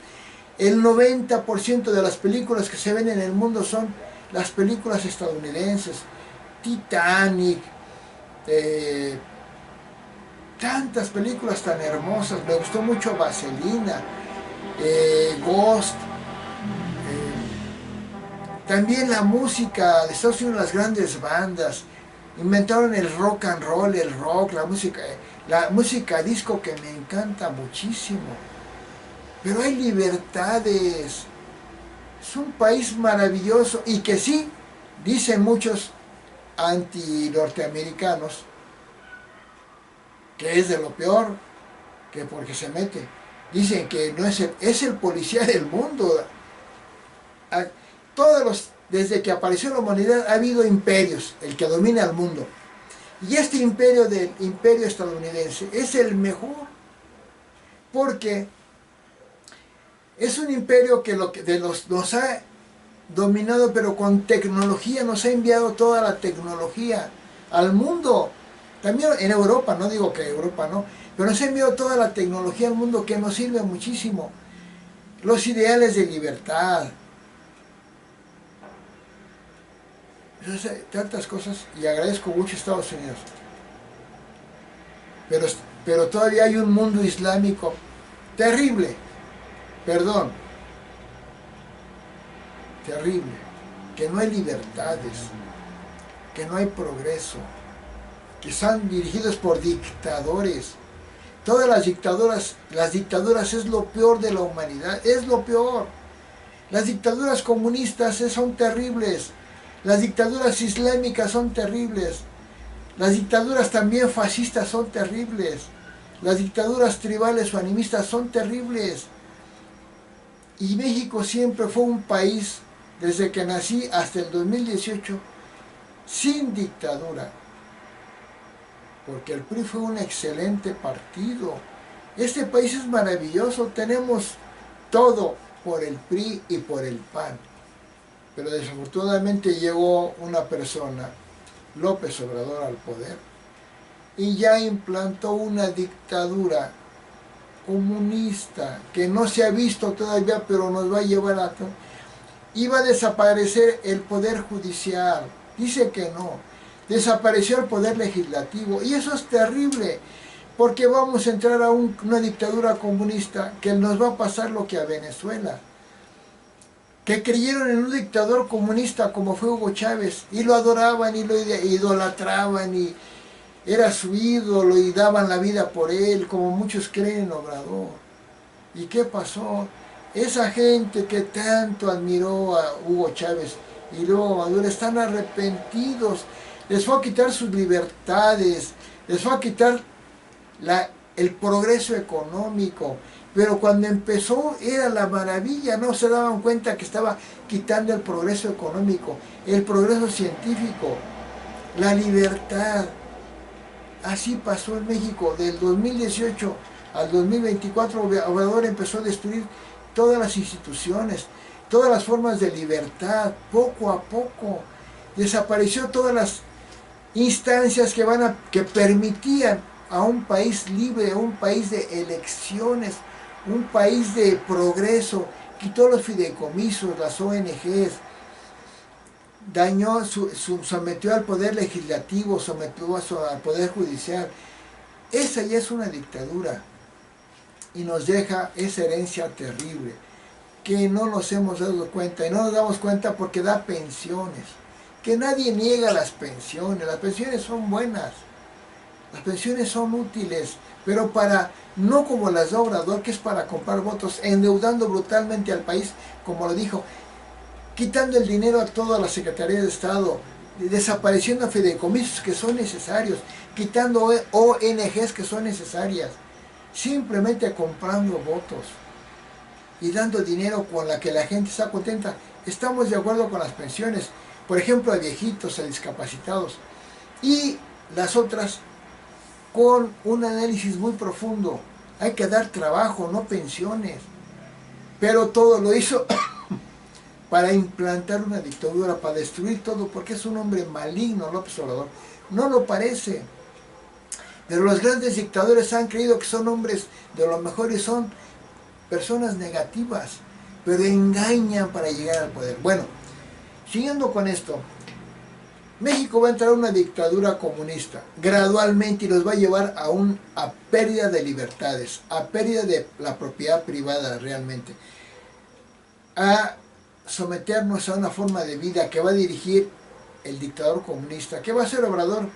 El 90% de las películas que se ven en el mundo son las películas estadounidenses. Titanic, tantas películas tan hermosas. Me gustó mucho Vaselina, Ghost. También la música de Estados Unidos, las grandes bandas. Inventaron el rock and roll, el rock, la música disco, que me encanta muchísimo. Pero hay libertades. Es un país maravilloso, y que sí, dicen muchos anti-norteamericanos, que es de lo peor, que porque se mete. Dicen que no es el policía del mundo. Desde que apareció la humanidad ha habido imperios, el que domina el mundo. Y este imperio del imperio estadounidense es el mejor, porque es un imperio que nos ha dominado, pero con tecnología, nos ha enviado toda la tecnología al mundo. También en Europa, no digo que Europa no, pero nos ha enviado toda la tecnología al mundo, que nos sirve muchísimo. Los ideales de libertad, tantas cosas, y agradezco mucho a Estados Unidos. Pero todavía hay un mundo islámico terrible, perdón, terrible, que no hay libertades, que no hay progreso, que están dirigidos por dictadores. Todas las dictaduras es lo peor de la humanidad, es lo peor. Las dictaduras comunistas son terribles, las dictaduras islámicas son terribles, las dictaduras también fascistas son terribles, las dictaduras tribales o animistas son terribles. Y México siempre fue un país, desde que nací hasta el 2018, sin dictadura, porque el PRI fue un excelente partido. Este país es maravilloso, tenemos todo por el PRI y por el PAN. Pero desafortunadamente llegó una persona López Obrador al poder y ya implantó una dictadura comunista que no se ha visto todavía, pero nos va a llevar a... Iba a desaparecer el poder judicial, dice que no, desapareció el poder legislativo y eso es terrible, porque vamos a entrar a una dictadura comunista que nos va a pasar lo que a Venezuela, que creyeron en un dictador comunista como fue Hugo Chávez y lo adoraban y lo idolatraban y era su ídolo y daban la vida por él, como muchos creen en Obrador. ¿Y qué pasó? Esa gente que tanto admiró a Hugo Chávez y luego a Maduro están arrepentidos, les fue a quitar sus libertades, les fue a quitar el progreso económico, pero cuando empezó era la maravilla, no se daban cuenta que estaba quitando el progreso económico, el progreso científico, la libertad. Así pasó en México, del 2018 al 2024 Obrador empezó a destruir todas las instituciones, todas las formas de libertad, poco a poco. Desapareció todas las instancias que permitían a un país libre, a un país de elecciones, un país de progreso, quitó los fideicomisos, las ONGs, dañó, sometió al poder legislativo, sometió al poder judicial. Esa ya es una dictadura y nos deja esa herencia terrible que no nos hemos dado cuenta y no nos damos cuenta porque da pensiones, que nadie niega las pensiones son buenas, las pensiones son útiles, pero para, no como las de Obrador, que es para comprar votos, endeudando brutalmente al país, como lo dijo, quitando el dinero a toda la Secretaría de Estado, desapareciendo fideicomisos que son necesarios, quitando ONGs que son necesarias, simplemente comprando votos y dando dinero con la que la gente está contenta. Estamos de acuerdo con las pensiones, por ejemplo, a viejitos, a discapacitados, y las otras con un análisis muy profundo. Hay que dar trabajo, no pensiones. Pero todo lo hizo para implantar una dictadura, para destruir todo, porque es un hombre maligno, López Obrador. No lo parece. Pero los grandes dictadores han creído que son hombres de lo mejor y son personas negativas, pero engañan para llegar al poder. Bueno, siguiendo con esto, México va a entrar a una dictadura comunista gradualmente y nos va a llevar a pérdida de libertades, a pérdida de la propiedad privada realmente, a someternos a una forma de vida que va a dirigir el dictador comunista, que va a ser Obrador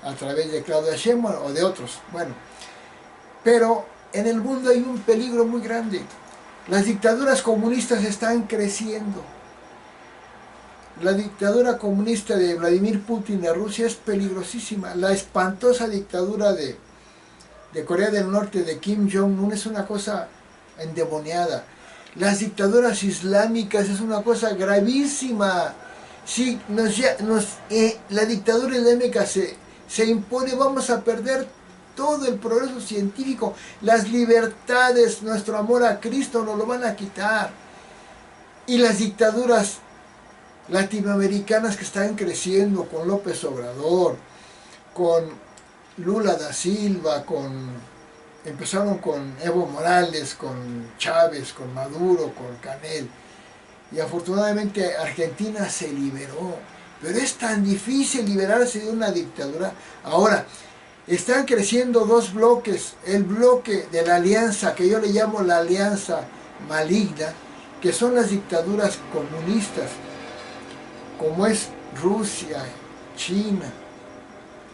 a través de Claudia Sheinbaum o de otros. Bueno, pero en el mundo hay un peligro muy grande. Las dictaduras comunistas están creciendo. La dictadura comunista de Vladimir Putin de Rusia es peligrosísima. La espantosa dictadura de Corea del Norte de Kim Jong-un es una cosa endemoniada. Las dictaduras islámicas es una cosa gravísima. Si la dictadura islámica se impone, vamos a perder todo el progreso científico, las libertades, nuestro amor a Cristo nos lo van a quitar. Y las dictaduras latinoamericanas que están creciendo con López Obrador, con Lula da Silva, empezaron con Evo Morales, con Chávez, con Maduro, con Canel, y afortunadamente Argentina se liberó, pero es tan difícil liberarse de una dictadura. Ahora, están creciendo dos bloques, el bloque de la alianza, que yo le llamo la alianza maligna, que son las dictaduras comunistas, como es Rusia, China,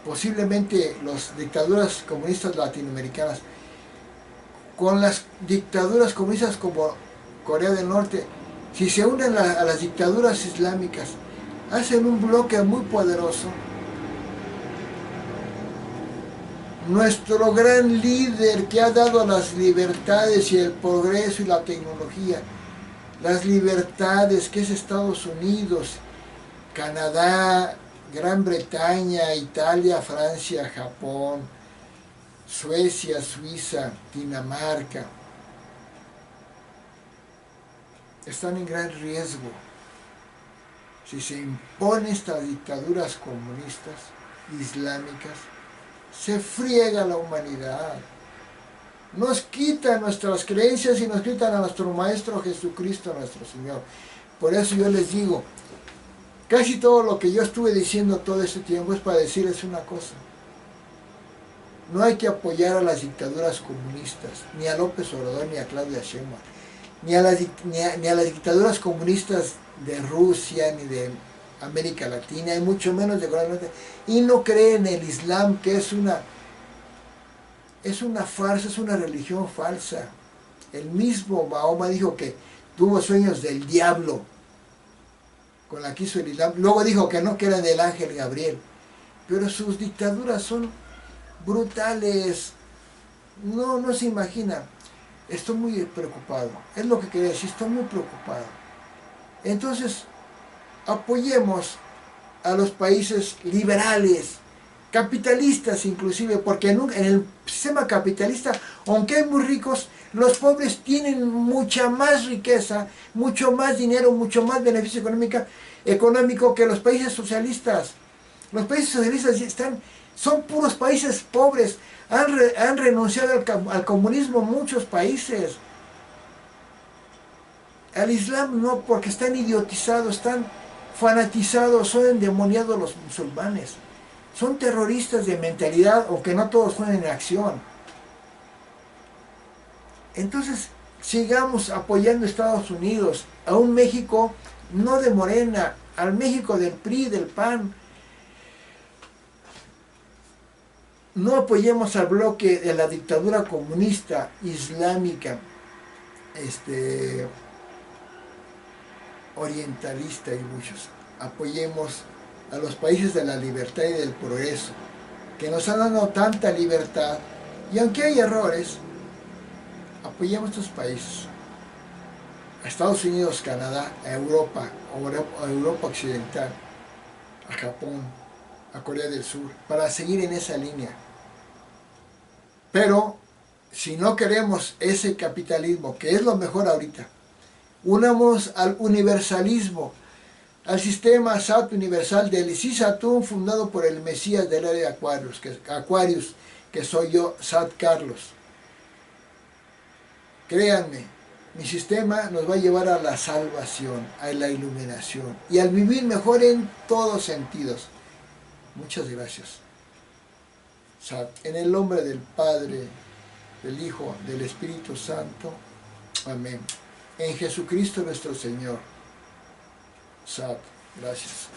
posiblemente las dictaduras comunistas latinoamericanas, con las dictaduras comunistas como Corea del Norte. Si se unen a las dictaduras islámicas, hacen un bloque muy poderoso. Nuestro gran líder que ha dado las libertades y el progreso y la tecnología, las libertades que es Estados Unidos, Canadá, Gran Bretaña, Italia, Francia, Japón, Suecia, Suiza, Dinamarca, están en gran riesgo. si se imponen estas dictaduras comunistas, islámicas, se friega la humanidad. Nos quitan nuestras creencias y nos quitan a nuestro Maestro Jesucristo, nuestro Señor. Por eso yo les digo, casi todo lo que yo estuve diciendo todo este tiempo es para decirles una cosa. No hay que apoyar a las dictaduras comunistas, ni a López Obrador, ni a Claudia Sheinbaum, ni a las dictaduras comunistas de Rusia, ni de América Latina, y mucho menos de Corea del Norte. Y no creen en el Islam, que es una farsa, es una religión falsa. El mismo Mahoma dijo que tuvo sueños del diablo con la que hizo el Islam. Luego dijo que no, que era del ángel Gabriel. Pero sus dictaduras son brutales. No se imagina. Estoy muy preocupado. Es lo que quería decir, estoy muy preocupado. Entonces, apoyemos a los países liberales, capitalistas inclusive, porque en el sistema capitalista, aunque hay muy ricos, los pobres tienen mucha más riqueza, mucho más dinero, mucho más beneficio económico que los países socialistas. Los países socialistas son puros países pobres, han renunciado al comunismo muchos países. Al Islam no, porque están idiotizados, están fanatizados, son endemoniados los musulmanes. Son terroristas de mentalidad, aunque no todos fueron en acción. Entonces, sigamos apoyando a Estados Unidos, a un México no de Morena, al México del PRI, del PAN. No apoyemos al bloque de la dictadura comunista islámica, orientalista y muchos. Apoyemos a los países de la libertad y del progreso, que nos han dado tanta libertad, y aunque hay errores, apoyemos a estos países, a Estados Unidos, Canadá, a Europa, a Europa Occidental, a Japón, a Corea del Sur, para seguir en esa línea. Pero, si no queremos ese capitalismo, que es lo mejor ahorita, unamos al universalismo, al sistema SAT universal del Saturn, fundado por el Mesías del área de Aquarius, que soy yo, Sat Carlos. Créanme, mi sistema nos va a llevar a la salvación, a la iluminación y al vivir mejor en todos sentidos. Muchas gracias. Sat, en el nombre del Padre, del Hijo, del Espíritu Santo. Amén. En Jesucristo nuestro Señor. Sat, gracias.